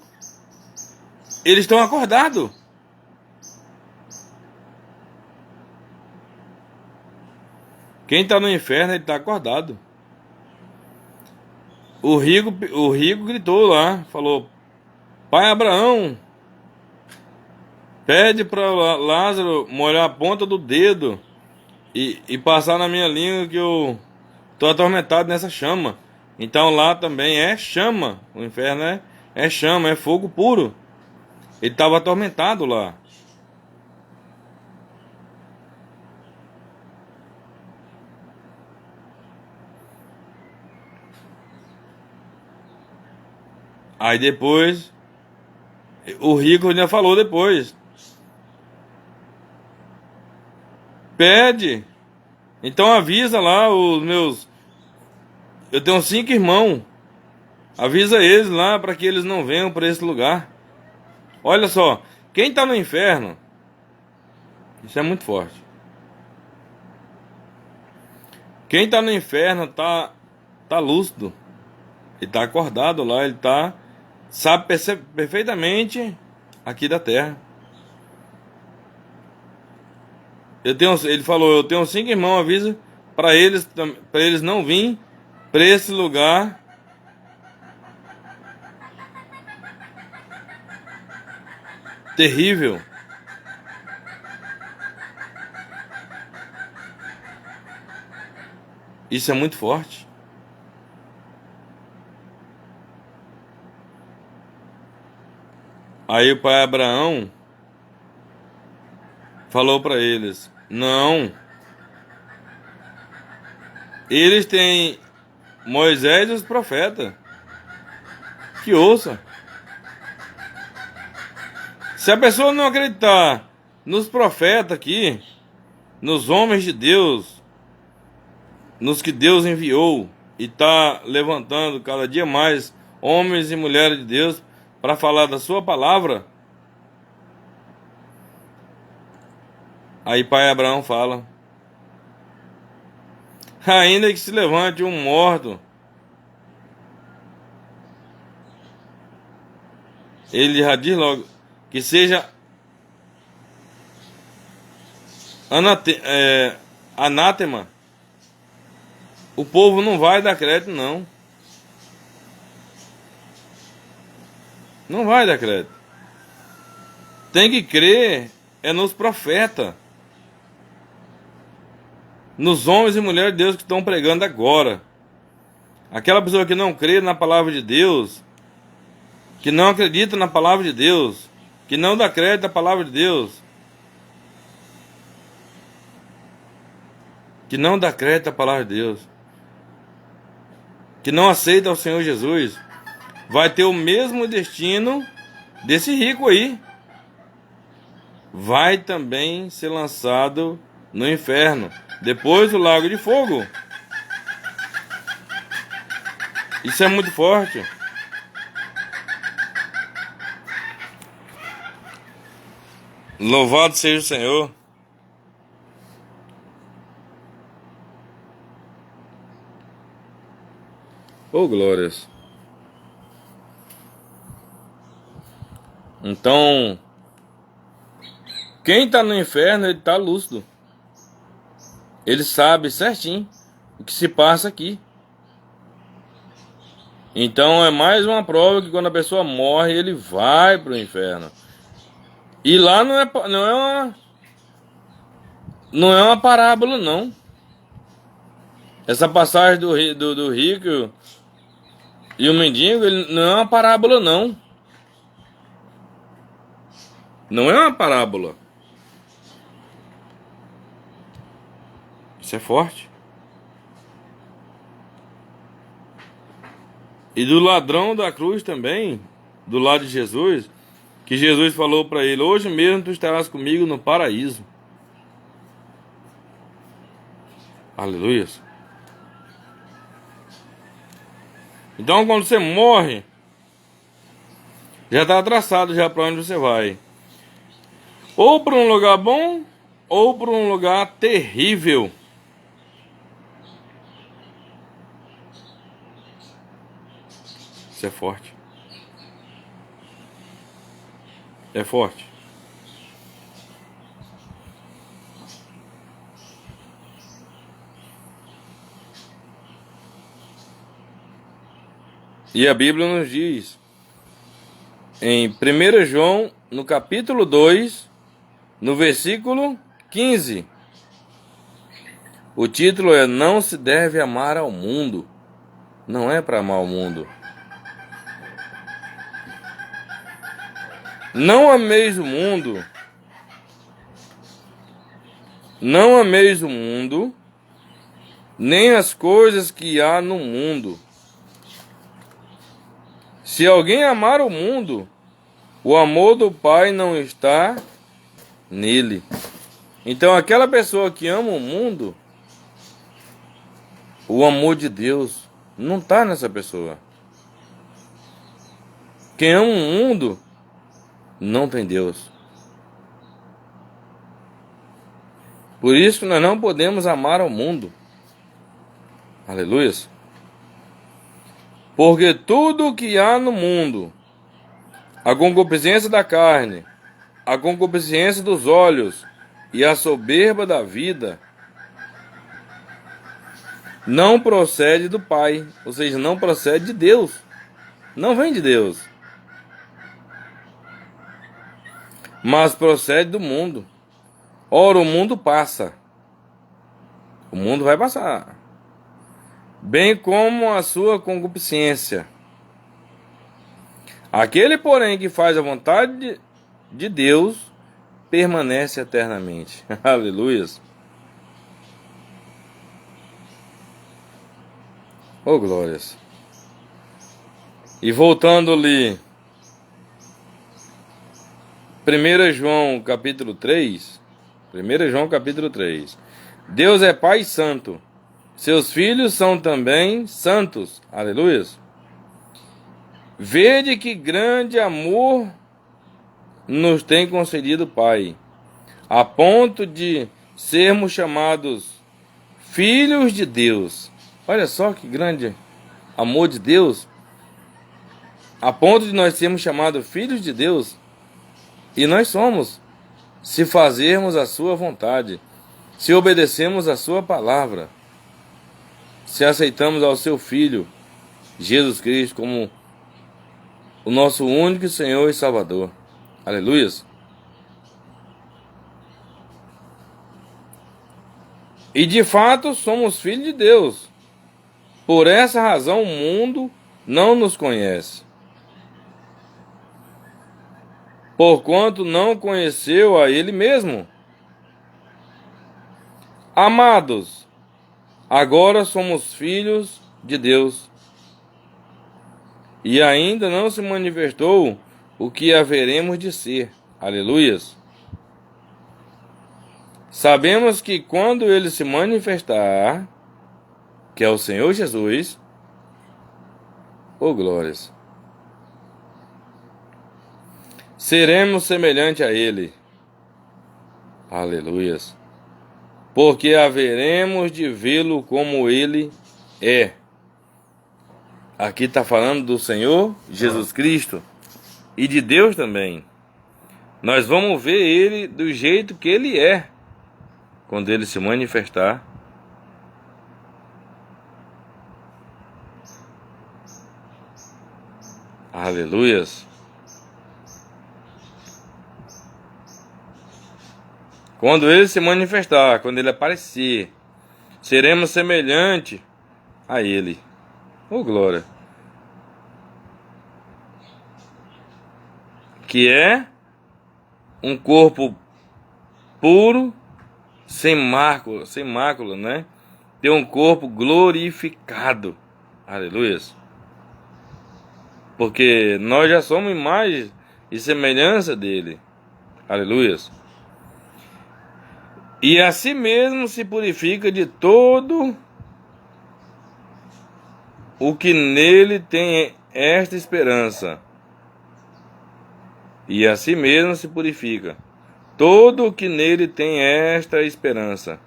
eles estão acordados. Quem está no inferno, ele está acordado. O rico gritou lá, falou: Pai Abraão, pede para Lázaro molhar a ponta do dedo e passar na minha língua, que eu estou atormentado nessa chama. Então lá também é chama. O inferno é chama, é fogo puro. Ele estava atormentado lá. Aí depois, o rico ainda falou depois: pede. Então avisa lá os meus... eu tenho 5 irmãos. Avisa eles lá para que eles não venham para esse lugar. Olha só, quem está no inferno, isso é muito forte. Quem está no inferno tá lúcido. Ele está acordado lá, ele sabe perfeitamente aqui da terra. Ele falou: eu tenho 5 irmãos, avisa para eles não virem para esse lugar terrível. Isso é muito forte. Aí o pai Abraão falou para eles: não, eles têm Moisés e os profetas, que ouça. Se a pessoa não acreditar nos profetas aqui, nos homens de Deus, nos que Deus enviou, e está levantando cada dia mais homens e mulheres de Deus para falar da sua palavra, aí pai Abraão fala: ainda que se levante um morto, ele já diz logo que seja anátema, o povo não vai dar crédito, não. Não vai dar crédito. Tem que crer nos profetas, nos homens e mulheres de Deus que estão pregando agora. Aquela pessoa que não crê na palavra de Deus, que não acredita na palavra de Deus, que não dá crédito à palavra de Deus, que não dá crédito à palavra de Deus, que não aceita o Senhor Jesus, vai ter o mesmo destino desse rico aí. Vai também ser lançado no inferno, depois do lago de fogo. Isso é muito forte. Louvado seja o Senhor. Oh, glórias. Então, quem está no inferno, ele está lúcido. Ele sabe certinho o que se passa aqui. Então é mais uma prova que quando a pessoa morre, ele vai para o inferno. E lá não é uma parábola, não. Essa passagem do rico e o mendigo, ele não é uma parábola, não. Não é uma parábola. Isso é forte. E do ladrão da cruz também, do lado de Jesus, que Jesus falou para ele: hoje mesmo tu estarás comigo no paraíso. Aleluia. Então quando você morre, já está traçado já para onde você vai. Ou para um lugar bom, ou para um lugar terrível. Isso é forte. É forte. E a Bíblia nos diz, em 1 João, no capítulo 2, no versículo 15, o título é: não se deve amar ao mundo. Não é para amar o mundo. Não ameis o mundo. Não ameis o mundo, nem as coisas que há no mundo. Se alguém amar o mundo, o amor do Pai não está nele. Então aquela pessoa que ama o mundo, o amor de Deus não está nessa pessoa. Quem ama o mundo não tem Deus. Por isso que nós não podemos amar ao mundo. Aleluia. Porque tudo o que há no mundo, a concupiscência da carne, a concupiscência dos olhos e a soberba da vida, não procede do Pai, ou seja, não procede de Deus. Não vem de Deus. Mas procede do mundo. Ora, o mundo passa. O mundo vai passar. Bem como a sua concupiscência. Aquele, porém, que faz a vontade de Deus, permanece eternamente. Aleluia. Oh, glórias. E voltando ali, 1 João capítulo 3, 1 João capítulo 3. Deus é Pai Santo. Seus filhos são também santos. Aleluia. Vede que grande amor nos tem concedido o Pai, a ponto de sermos chamados filhos de Deus. Olha só que grande amor de Deus. A ponto de nós sermos chamados filhos de Deus. E nós somos, se fazermos a sua vontade, se obedecemos a sua palavra, se aceitamos ao seu Filho, Jesus Cristo, como o nosso único Senhor e Salvador. Aleluia. E de fato somos filhos de Deus. Por essa razão o mundo não nos conhece, porquanto não conheceu a Ele mesmo. Amados, agora somos filhos de Deus, e ainda não se manifestou o que haveremos de ser. Aleluias. Sabemos que quando ele se manifestar, que é o Senhor Jesus, glórias, seremos semelhante a ele. Aleluias. Porque haveremos de vê-lo como ele é. Aqui está falando do Senhor Jesus Cristo e de Deus também. Nós vamos ver ele do jeito que ele é quando ele se manifestar. Aleluias. Quando ele se manifestar, quando ele aparecer, seremos semelhante a ele. Glória. Que é um corpo puro, sem mácula, né? Ter um corpo glorificado. Aleluias. Porque nós já somos imagem e semelhança dele. Aleluias. E a si mesmo se purifica de todo o que nele tem esta esperança. E a si mesmo se purifica todo o que nele tem esta esperança.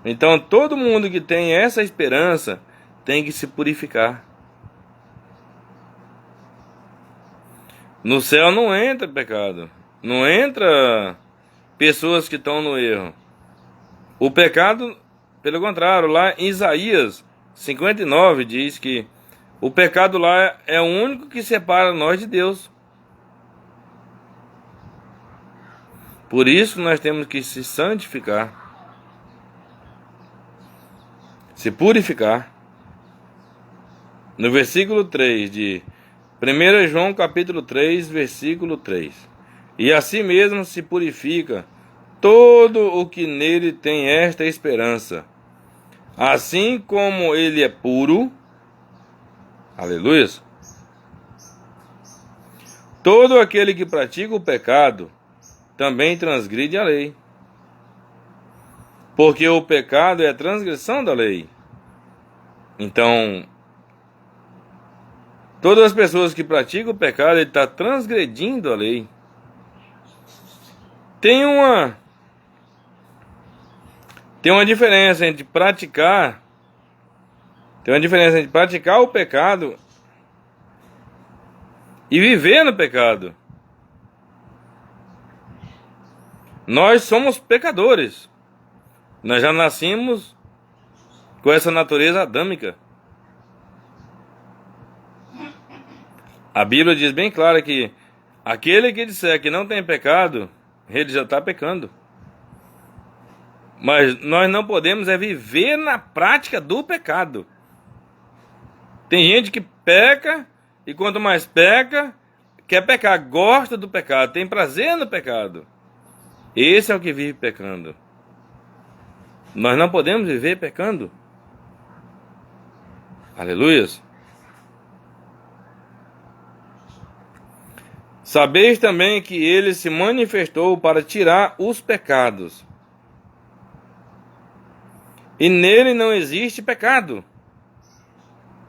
Então todo mundo que tem essa esperança tem que se purificar. No céu não entra pecado, não entra pessoas que estão no erro. O pecado, pelo contrário, lá em Isaías 59 diz que o pecado lá é o único que separa nós de Deus. Por isso nós temos que se santificar, se purificar. No versículo 3 de 1 João capítulo 3, versículo 3. E assim mesmo se purifica todo o que nele tem esta esperança. Assim como ele é puro, aleluia, todo aquele que pratica o pecado também transgride a lei. Porque o pecado é a transgressão da lei. Então, todas as pessoas que praticam o pecado, ele está transgredindo a lei. Tem uma diferença entre praticar. Tem uma diferença entre praticar o pecado e viver no pecado. Nós somos pecadores. Nós já nascemos com essa natureza adâmica. A Bíblia diz bem claro que aquele que disser que não tem pecado, ele já está pecando. Mas nós não podemos viver na prática do pecado. Tem gente que peca e quanto mais peca, quer pecar, gosta do pecado, tem prazer no pecado. Esse é o que vive pecando. Nós não podemos viver pecando. Aleluias. Sabeis também que ele se manifestou para tirar os pecados. E nele não existe pecado.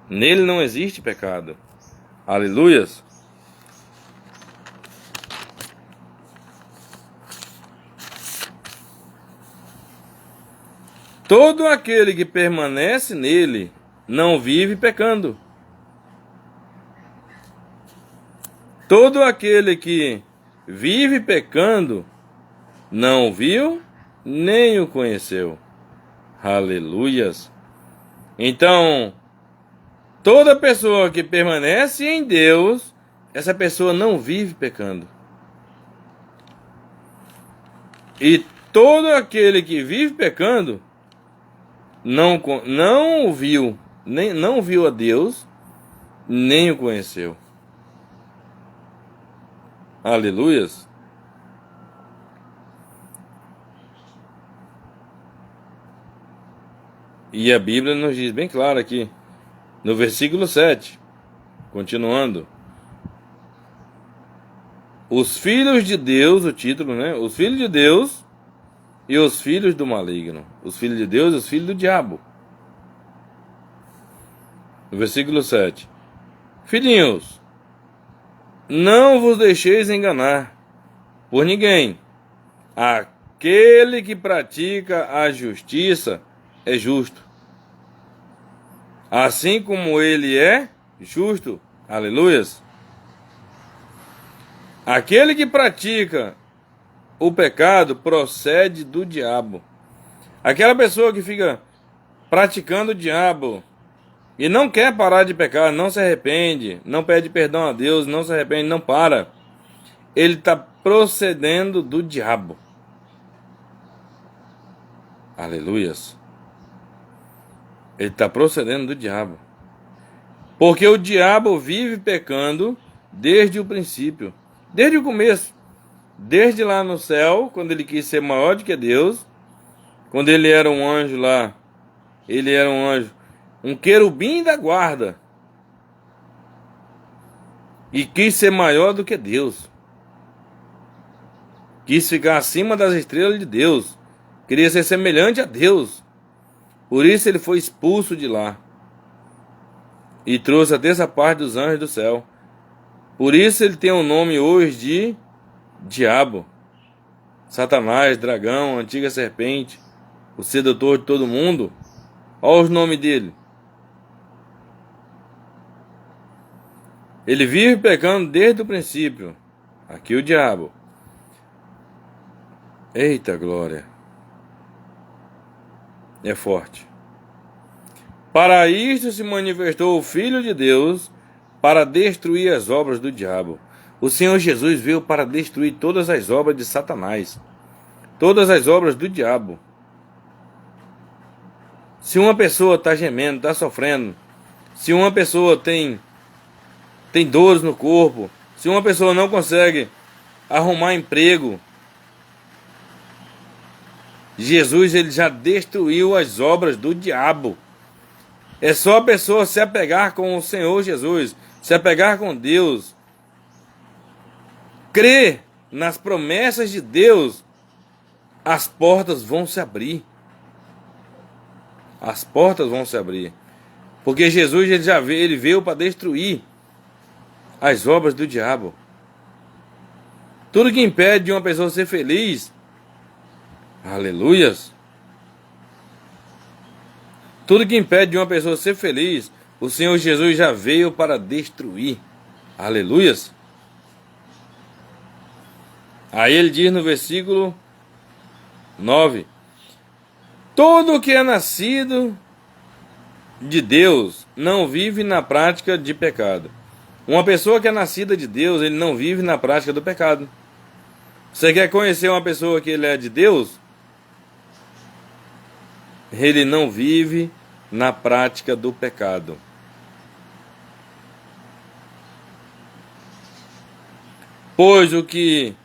Nele não existe pecado. Aleluias. Todo aquele que permanece nele não vive pecando. Todo aquele que vive pecando não viu nem o conheceu. Aleluias. Então, toda pessoa que permanece em Deus, essa pessoa não vive pecando. E todo aquele que vive pecando não viu a Deus, nem o conheceu. Aleluias. E a Bíblia nos diz bem claro aqui, no versículo 7, continuando. Os filhos de Deus, o título, né? Os filhos de Deus e os filhos do maligno. Os filhos de Deus e os filhos do diabo. No versículo 7. Filhinhos, não vos deixeis enganar por ninguém. Aquele que pratica a justiça é justo, assim como ele é justo. Aleluias. Aquele que pratica o pecado procede do diabo. Aquela pessoa que fica praticando o diabo e não quer parar de pecar, não se arrepende, não pede perdão a Deus, não se arrepende, não para, ele está procedendo do diabo. Aleluias. Ele está procedendo do diabo. Porque o diabo vive pecando desde o princípio, desde o começo. Desde lá no céu, quando ele quis ser maior do que Deus, quando ele era um anjo lá, ele era um anjo, um querubim da guarda, e quis ser maior do que Deus, quis ficar acima das estrelas de Deus, queria ser semelhante a Deus, por isso ele foi expulso de lá, e trouxe até essa parte dos anjos do céu, por isso ele tem o nome hoje de Diabo, Satanás, dragão, antiga serpente, o sedutor de todo mundo. Olha os nomes dele. Ele vive pecando desde o princípio. Aqui o diabo. Eita glória. É forte. Para isto se manifestou o Filho de Deus, para destruir as obras do diabo. O Senhor Jesus veio para destruir todas as obras de Satanás, todas as obras do diabo. Se uma pessoa está gemendo, está sofrendo, se uma pessoa tem dores no corpo, se uma pessoa não consegue arrumar emprego, Jesus ele já destruiu as obras do diabo. É só a pessoa se apegar com o Senhor Jesus, se apegar com Deus, crer nas promessas de Deus, as portas vão se abrir. As portas vão se abrir. Porque Jesus ele veio para destruir as obras do diabo. Tudo que impede de uma pessoa ser feliz, aleluias. Tudo que impede de uma pessoa ser feliz, o Senhor Jesus já veio para destruir. Aleluias. Aí ele diz no versículo 9: todo que é nascido de Deus não vive na prática de pecado. Uma pessoa que é nascida de Deus, ele não vive na prática do pecado. Você quer conhecer uma pessoa que ele é de Deus? Ele não vive na prática do pecado. Pois o que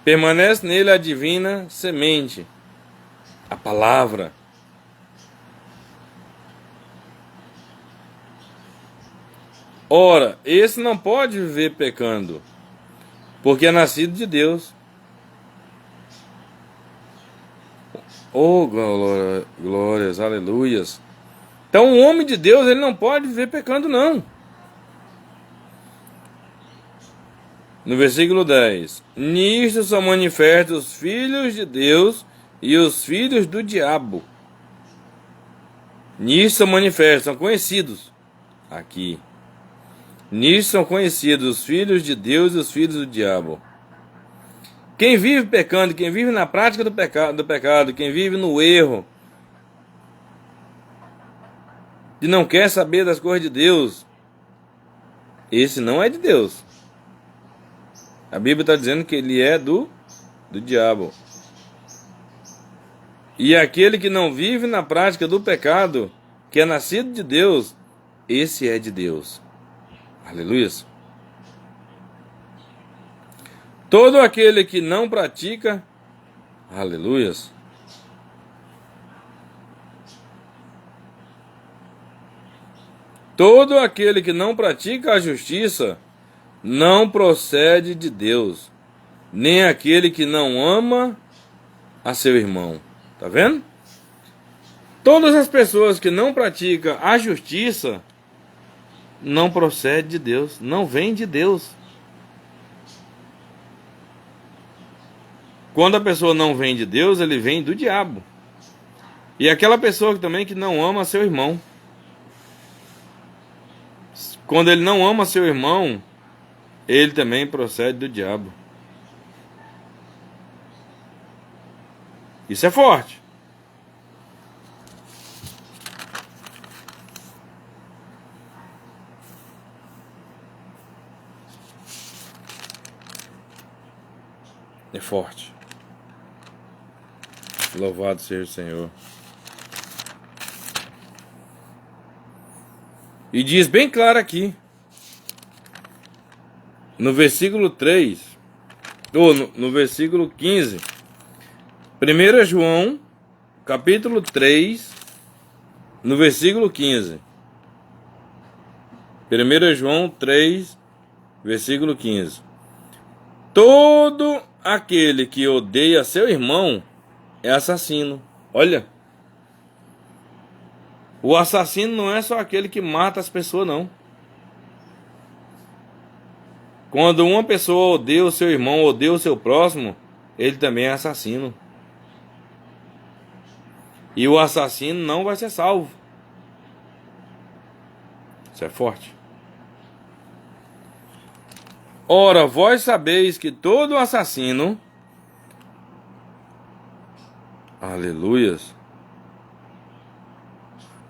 permanece nele é a divina semente, a palavra. Ora, esse não pode viver pecando, porque é nascido de Deus. Oh, glórias, aleluias. Então o homem de Deus, ele não pode viver pecando, não. No versículo 10: nisto são manifestos os filhos de Deus e os filhos do diabo. Nisto são manifestos, são conhecidos. Aqui. Nisto são conhecidos os filhos de Deus e os filhos do diabo. Quem vive pecando, quem vive na prática do pecado, quem vive no erro, de não quer saber das coisas de Deus, esse não é de Deus. A Bíblia está dizendo que ele é do diabo. E aquele que não vive na prática do pecado, que é nascido de Deus, esse é de Deus. Aleluia. Todo aquele que não pratica, aleluias. Todo aquele que não pratica a justiça não procede de Deus, nem aquele que não ama a seu irmão. Tá vendo? Todas as pessoas que não praticam a justiça não procede de Deus, não vem de Deus. Quando a pessoa não vem de Deus, ele vem do diabo. E aquela pessoa também que não ama seu irmão. Quando ele não ama seu irmão, ele também procede do diabo. Isso é forte. É forte. Louvado seja o Senhor. E diz bem claro aqui, no versículo 3, ou no versículo 15, 1 João, capítulo 3, no versículo 15. 1 João 3, versículo 15. Todo aquele que odeia seu irmão é assassino. Olha. O assassino não é só aquele que mata as pessoas, não. Quando uma pessoa odeia o seu irmão, odeia o seu próximo, ele também é assassino. E o assassino não vai ser salvo. Isso é forte. Ora, vós sabeis que todo assassino, aleluias.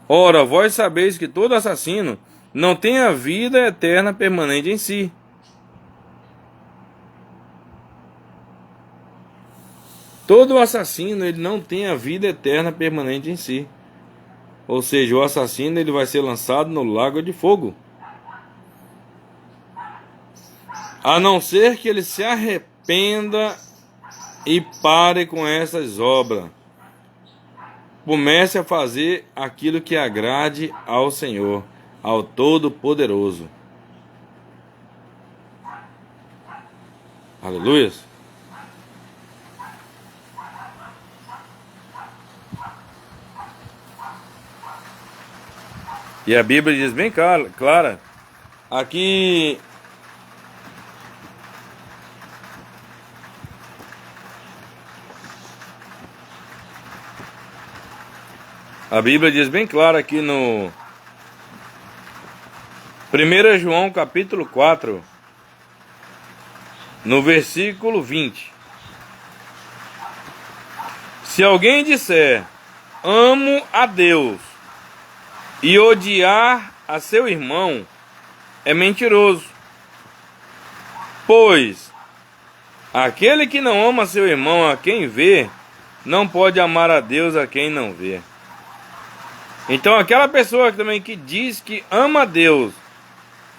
Ora, vós sabeis que todo assassino não tem a vida eterna permanente em si. Todo assassino, ele não tem a vida eterna permanente em si. Ou seja, o assassino, ele vai ser lançado no lago de fogo. A não ser que ele se arrependa e pare com essas obras. Comece a fazer aquilo que agrade ao Senhor, ao Todo-Poderoso. Aleluia. E a Bíblia diz bem clara, aqui a Bíblia diz bem claro aqui no 1 João capítulo 4, no versículo 20. Se alguém disser, amo a Deus, e odiar a seu irmão, é mentiroso. Pois aquele que não ama seu irmão a quem vê, não pode amar a Deus a quem não vê. Então aquela pessoa também que diz que ama a Deus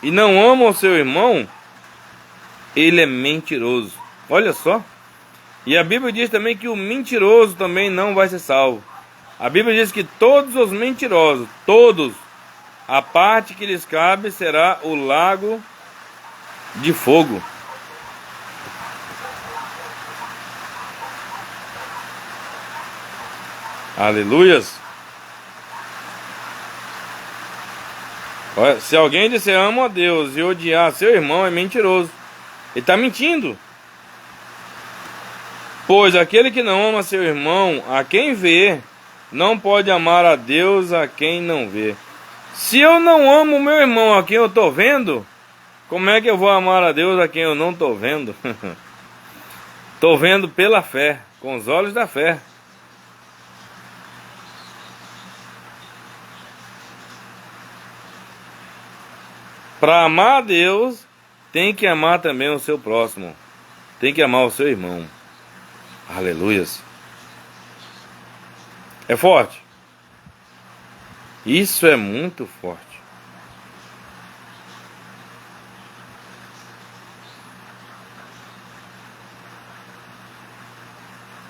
e não ama o seu irmão, ele é mentiroso. Olha só. E a Bíblia diz também que o mentiroso também não vai ser salvo. A Bíblia diz que todos os mentirosos, todos, a parte que lhes cabe será o lago de fogo. Aleluias. Olha, se alguém disser amo a Deus e odiar seu irmão, é mentiroso. Ele está mentindo. Pois aquele que não ama seu irmão, a quem vê, não pode amar a Deus a quem não vê. Se eu não amo o meu irmão a quem eu estou vendo, como é que eu vou amar a Deus a quem eu não estou vendo? Estou vendo pela fé, com os olhos da fé. Para amar a Deus, tem que amar também o seu próximo. Tem que amar o seu irmão. Aleluias. É forte. Isso é muito forte.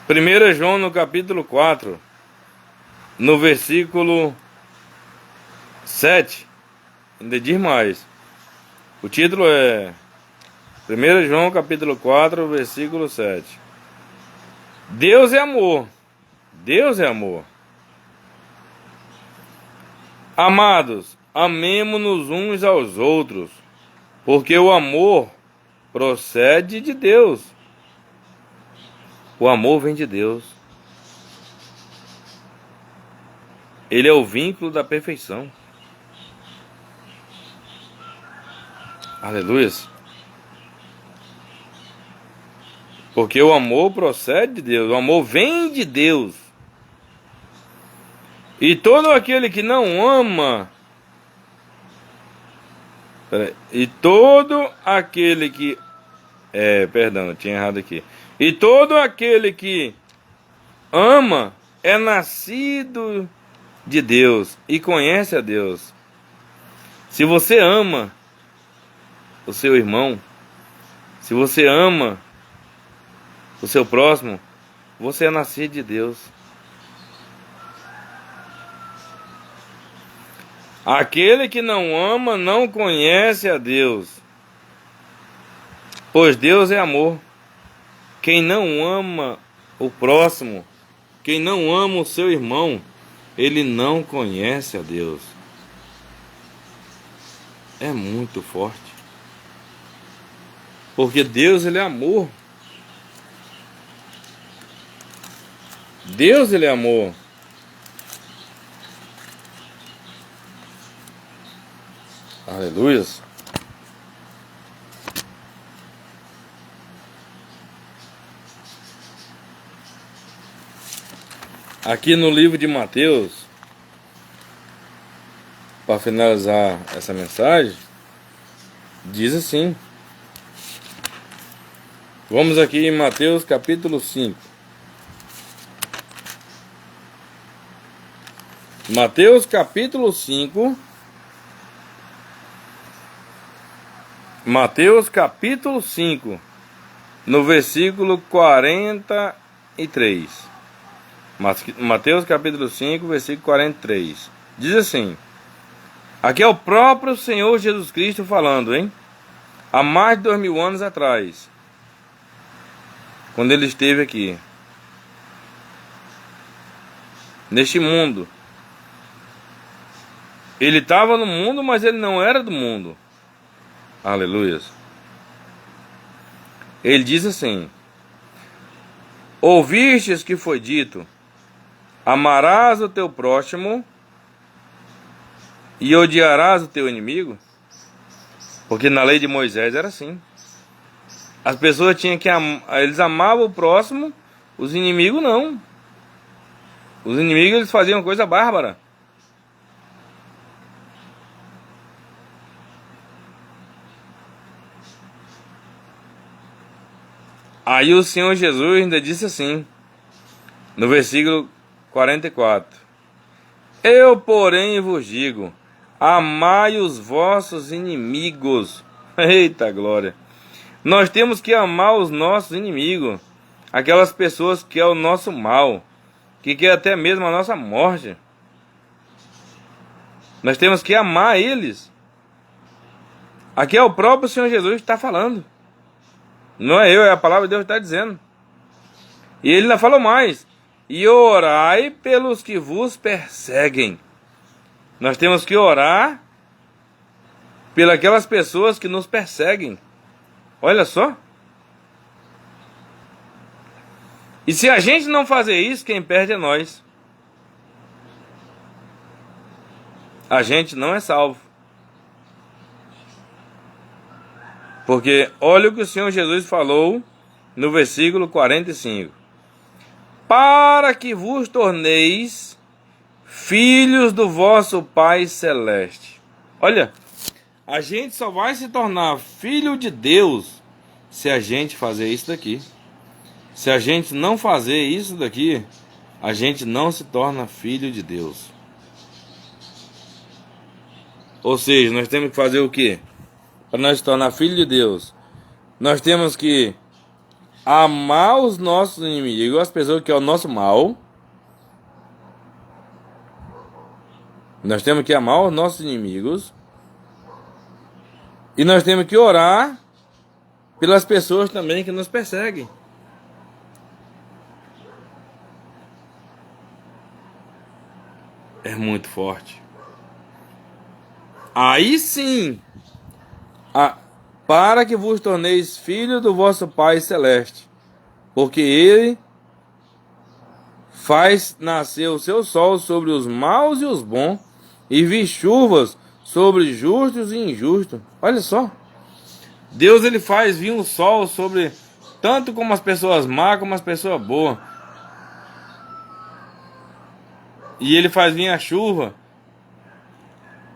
Primeiro João no capítulo 4, no versículo 7. ainda diz mais. O título é 1 João capítulo 4, versículo 7. Deus é amor. Deus é amor. Amados, amemo-nos uns aos outros, porque o amor procede de Deus. O amor vem de Deus. Ele é o vínculo da perfeição. Aleluia. Porque o amor procede de Deus. O amor vem de Deus. E todo aquele que não ama... E todo aquele que... perdão, eu tinha errado aqui. E todo aquele que ama é nascido de Deus e conhece a Deus. Se você ama o seu irmão, se você ama o seu próximo, você é nascido de Deus. Aquele que não ama não conhece a Deus, pois Deus é amor. Quem não ama o próximo, quem não ama o seu irmão, ele não conhece a Deus. É muito forte. Porque Deus, ele é amor. Deus, ele é amor. Aleluia. Aqui no livro de Mateus, para finalizar essa mensagem, diz assim. Vamos aqui em Mateus capítulo 5. Mateus capítulo 5. Mateus capítulo 5, no versículo 43. Mateus capítulo 5, versículo 43. Diz assim. Aqui é o próprio Senhor Jesus Cristo falando, hein? Há mais de 2000 anos atrás, quando ele esteve aqui, neste mundo. Ele estava no mundo, mas ele não era do mundo. Aleluia. Ele diz assim: ouvistes que foi dito, amarás o teu próximo e odiarás o teu inimigo? Porque na lei de Moisés era assim. As pessoas tinham que eles amavam o próximo, os inimigos não. Os inimigos, eles faziam coisa bárbara. Aí o Senhor Jesus ainda disse assim, no versículo 44. Eu, porém, vos digo, amai os vossos inimigos. Eita glória! Nós temos que amar os nossos inimigos, aquelas pessoas que é o nosso mal, que quer até mesmo a nossa morte. Nós temos que amar eles. Aqui é o próprio Senhor Jesus que está falando. Não é eu, é a palavra de Deus que está dizendo. E ele ainda falou mais. E orai pelos que vos perseguem. Nós temos que orar pelas aquelas pessoas que nos perseguem. Olha só. E se a gente não fazer isso, quem perde é nós. A gente não é salvo. Porque olha o que o Senhor Jesus falou no versículo 45. Para que vos torneis filhos do vosso Pai Celeste. Olha, a gente só vai se tornar filho de Deus se a gente fazer isso daqui. Se a gente não fazer isso daqui, a gente não se torna filho de Deus. Ou seja, nós temos que fazer o quê? Para nós se tornar filho de Deus, nós temos que amar os nossos inimigos, as pessoas que é o nosso mal. Nós temos que amar os nossos inimigos E nós temos que orar pelas pessoas também que nos perseguem. É muito forte. Aí sim, para que vos torneis filhos do vosso Pai Celeste, porque Ele faz nascer o seu sol sobre os maus e os bons, e vi chuvas sobre justos e injustos. Olha só, Deus ele faz vir um sol sobre tanto como as pessoas más como as pessoas boas. E ele faz vir a chuva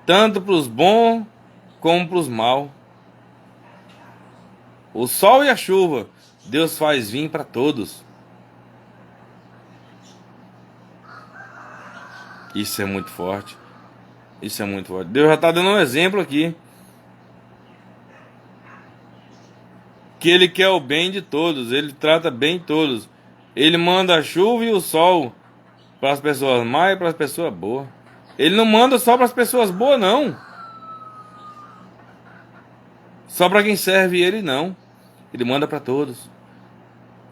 tanto para os bons como para os maus. O sol e a chuva Deus faz vir para todos. Isso é muito forte. Isso é muito forte. Deus já está dando um exemplo aqui. Que Ele quer o bem de todos. Ele trata bem todos. Ele manda a chuva e o sol para as pessoas más e para as pessoas boas. Ele não manda só para as pessoas boas, não. Só para quem serve Ele, não. Ele manda para todos.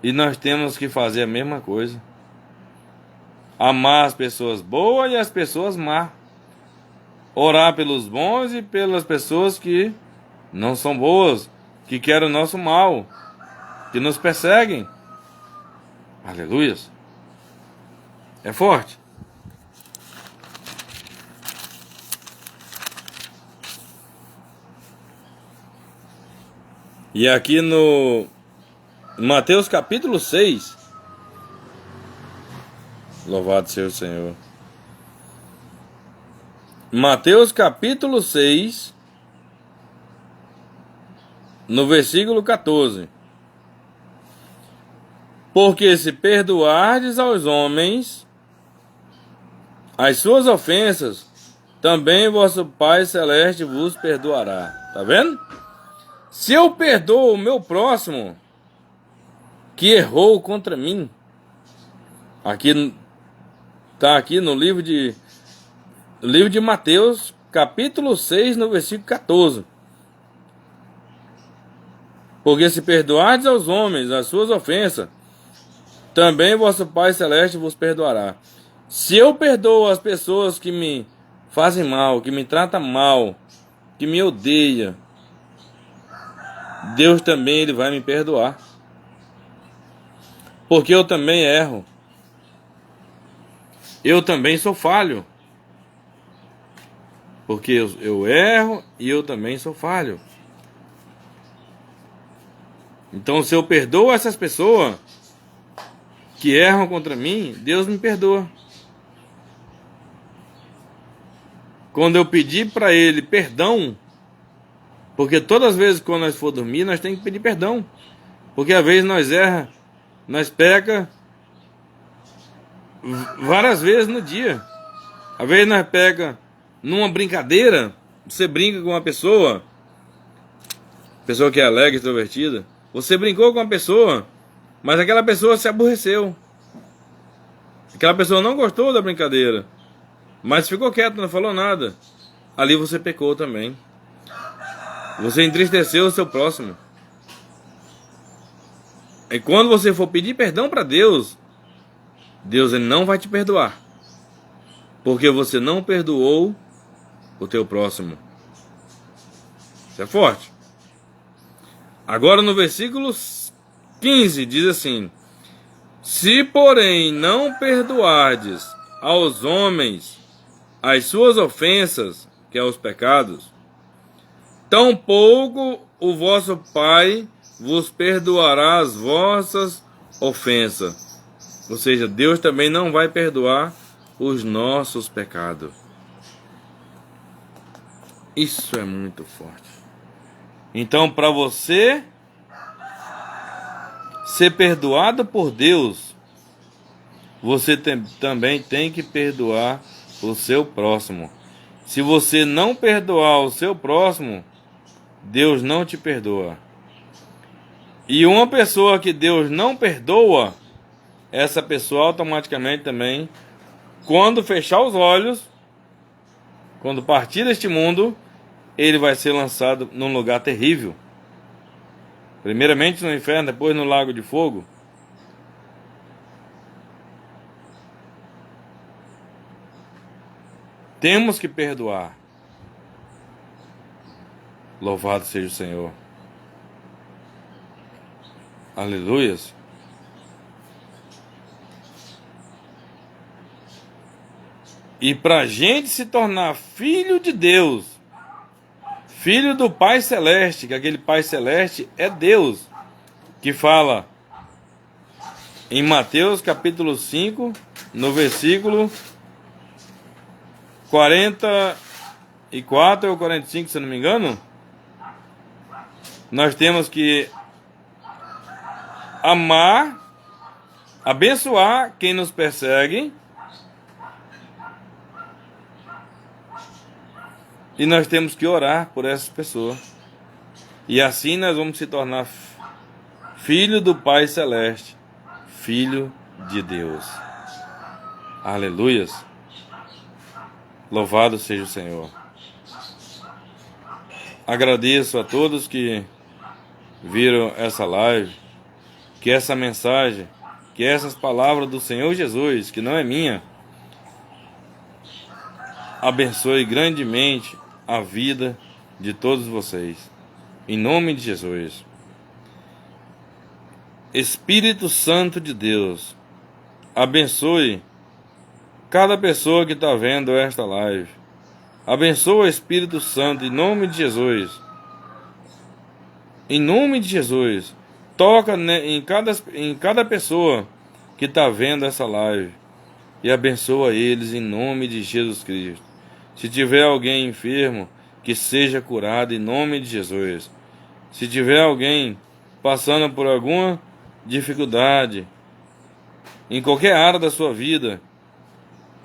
E nós temos que fazer a mesma coisa. Amar as pessoas boas e as pessoas más. Orar pelos bons e pelas pessoas que não são boas, que querem o nosso mal, que nos perseguem. Aleluias. É forte. E aqui no Mateus capítulo 6. Louvado seja o Senhor. Mateus capítulo 6, no versículo 14. Porque se perdoardes aos homens as suas ofensas, também vosso Pai Celeste vos perdoará. Tá vendo? Se eu perdoo o meu próximo que errou contra mim, aqui tá aqui no livro de Mateus, capítulo 6, no versículo 14. Porque se perdoardes aos homens as suas ofensas, também vosso Pai Celeste vos perdoará. Se eu perdoo as pessoas que me fazem mal, que me tratam mal, que me odeiam, Deus também ele vai me perdoar. Porque eu também erro. Eu também sou falho. Porque eu erro e eu também sou falho. Então, se eu perdoo essas pessoas que erram contra mim, Deus me perdoa. Quando eu pedir para Ele perdão, porque todas as vezes quando nós for dormir, nós temos que pedir perdão. Porque às vezes nós erra, nós peca várias vezes no dia. Às vezes nós peca numa brincadeira, você brinca com uma pessoa que é alegre, extrovertida, você brincou com uma pessoa, mas aquela pessoa se aborreceu. Aquela pessoa não gostou da brincadeira, mas ficou quieto, não falou nada. Ali você pecou também. Você entristeceu o seu próximo. E quando você for pedir perdão para Deus, Deus ele não vai te perdoar. Porque você não perdoou o teu próximo. Isso é forte. Agora no versículo 15 diz assim: se porém não perdoardes aos homens as suas ofensas, que é os pecados, tampouco o vosso Pai vos perdoará as vossas ofensas. Ou seja, Deus também não vai perdoar os nossos pecados. Isso é muito forte. Então, para você ser perdoado por Deus, você também tem que perdoar o seu próximo. Se você não perdoar o seu próximo, Deus não te perdoa. E uma pessoa que Deus não perdoa, essa pessoa automaticamente também, quando fechar os olhos, quando partir deste mundo, ele vai ser lançado num lugar terrível. Primeiramente no inferno, depois no lago de fogo. Temos que perdoar. Louvado seja o Senhor. Aleluias. E para a gente se tornar filho de Deus, filho do Pai Celeste, que aquele Pai Celeste é Deus, que fala em Mateus capítulo 5, no versículo 44 ou 45, se não me engano, nós temos que amar, abençoar quem nos persegue, e nós temos que orar por essas pessoas. E assim nós vamos se tornar filho do Pai Celeste, filho de Deus. Aleluias. Louvado seja o Senhor. Agradeço a todos que viram essa live, que essa mensagem, que essas palavras do Senhor Jesus, que não é minha, abençoe grandemente a vida de todos vocês. Em nome de Jesus. Espírito Santo de Deus, abençoe cada pessoa que está vendo esta live. Abençoa o Espírito Santo em nome de Jesus. Em nome de Jesus. Toca em cada pessoa que está vendo essa live. E abençoa eles em nome de Jesus Cristo. Se tiver alguém enfermo, que seja curado em nome de Jesus. Se tiver alguém passando por alguma dificuldade em qualquer área da sua vida,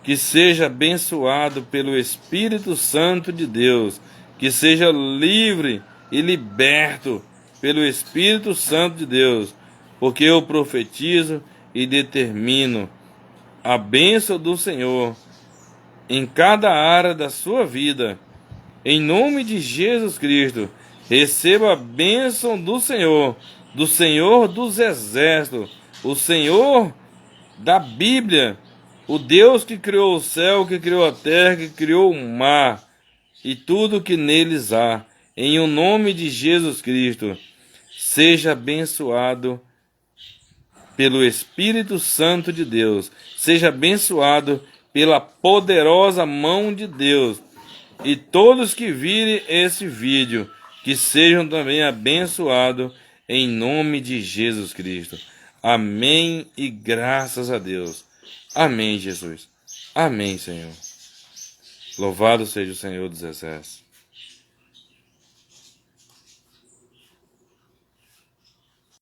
que seja abençoado pelo Espírito Santo de Deus, que seja livre e liberto pelo Espírito Santo de Deus, porque eu profetizo e determino a bênção do Senhor em cada área da sua vida. Em nome de Jesus Cristo, receba a bênção do Senhor dos exércitos, o Senhor da Bíblia, o Deus que criou o céu, que criou a terra, que criou o mar e tudo que neles há. Em o nome de Jesus Cristo, seja abençoado pelo Espírito Santo de Deus, seja abençoado pela poderosa mão de Deus. E todos que virem esse vídeo, que sejam também abençoados em nome de Jesus Cristo. Amém e graças a Deus. Amém, Jesus. Amém, Senhor. Louvado seja o Senhor dos Exércitos.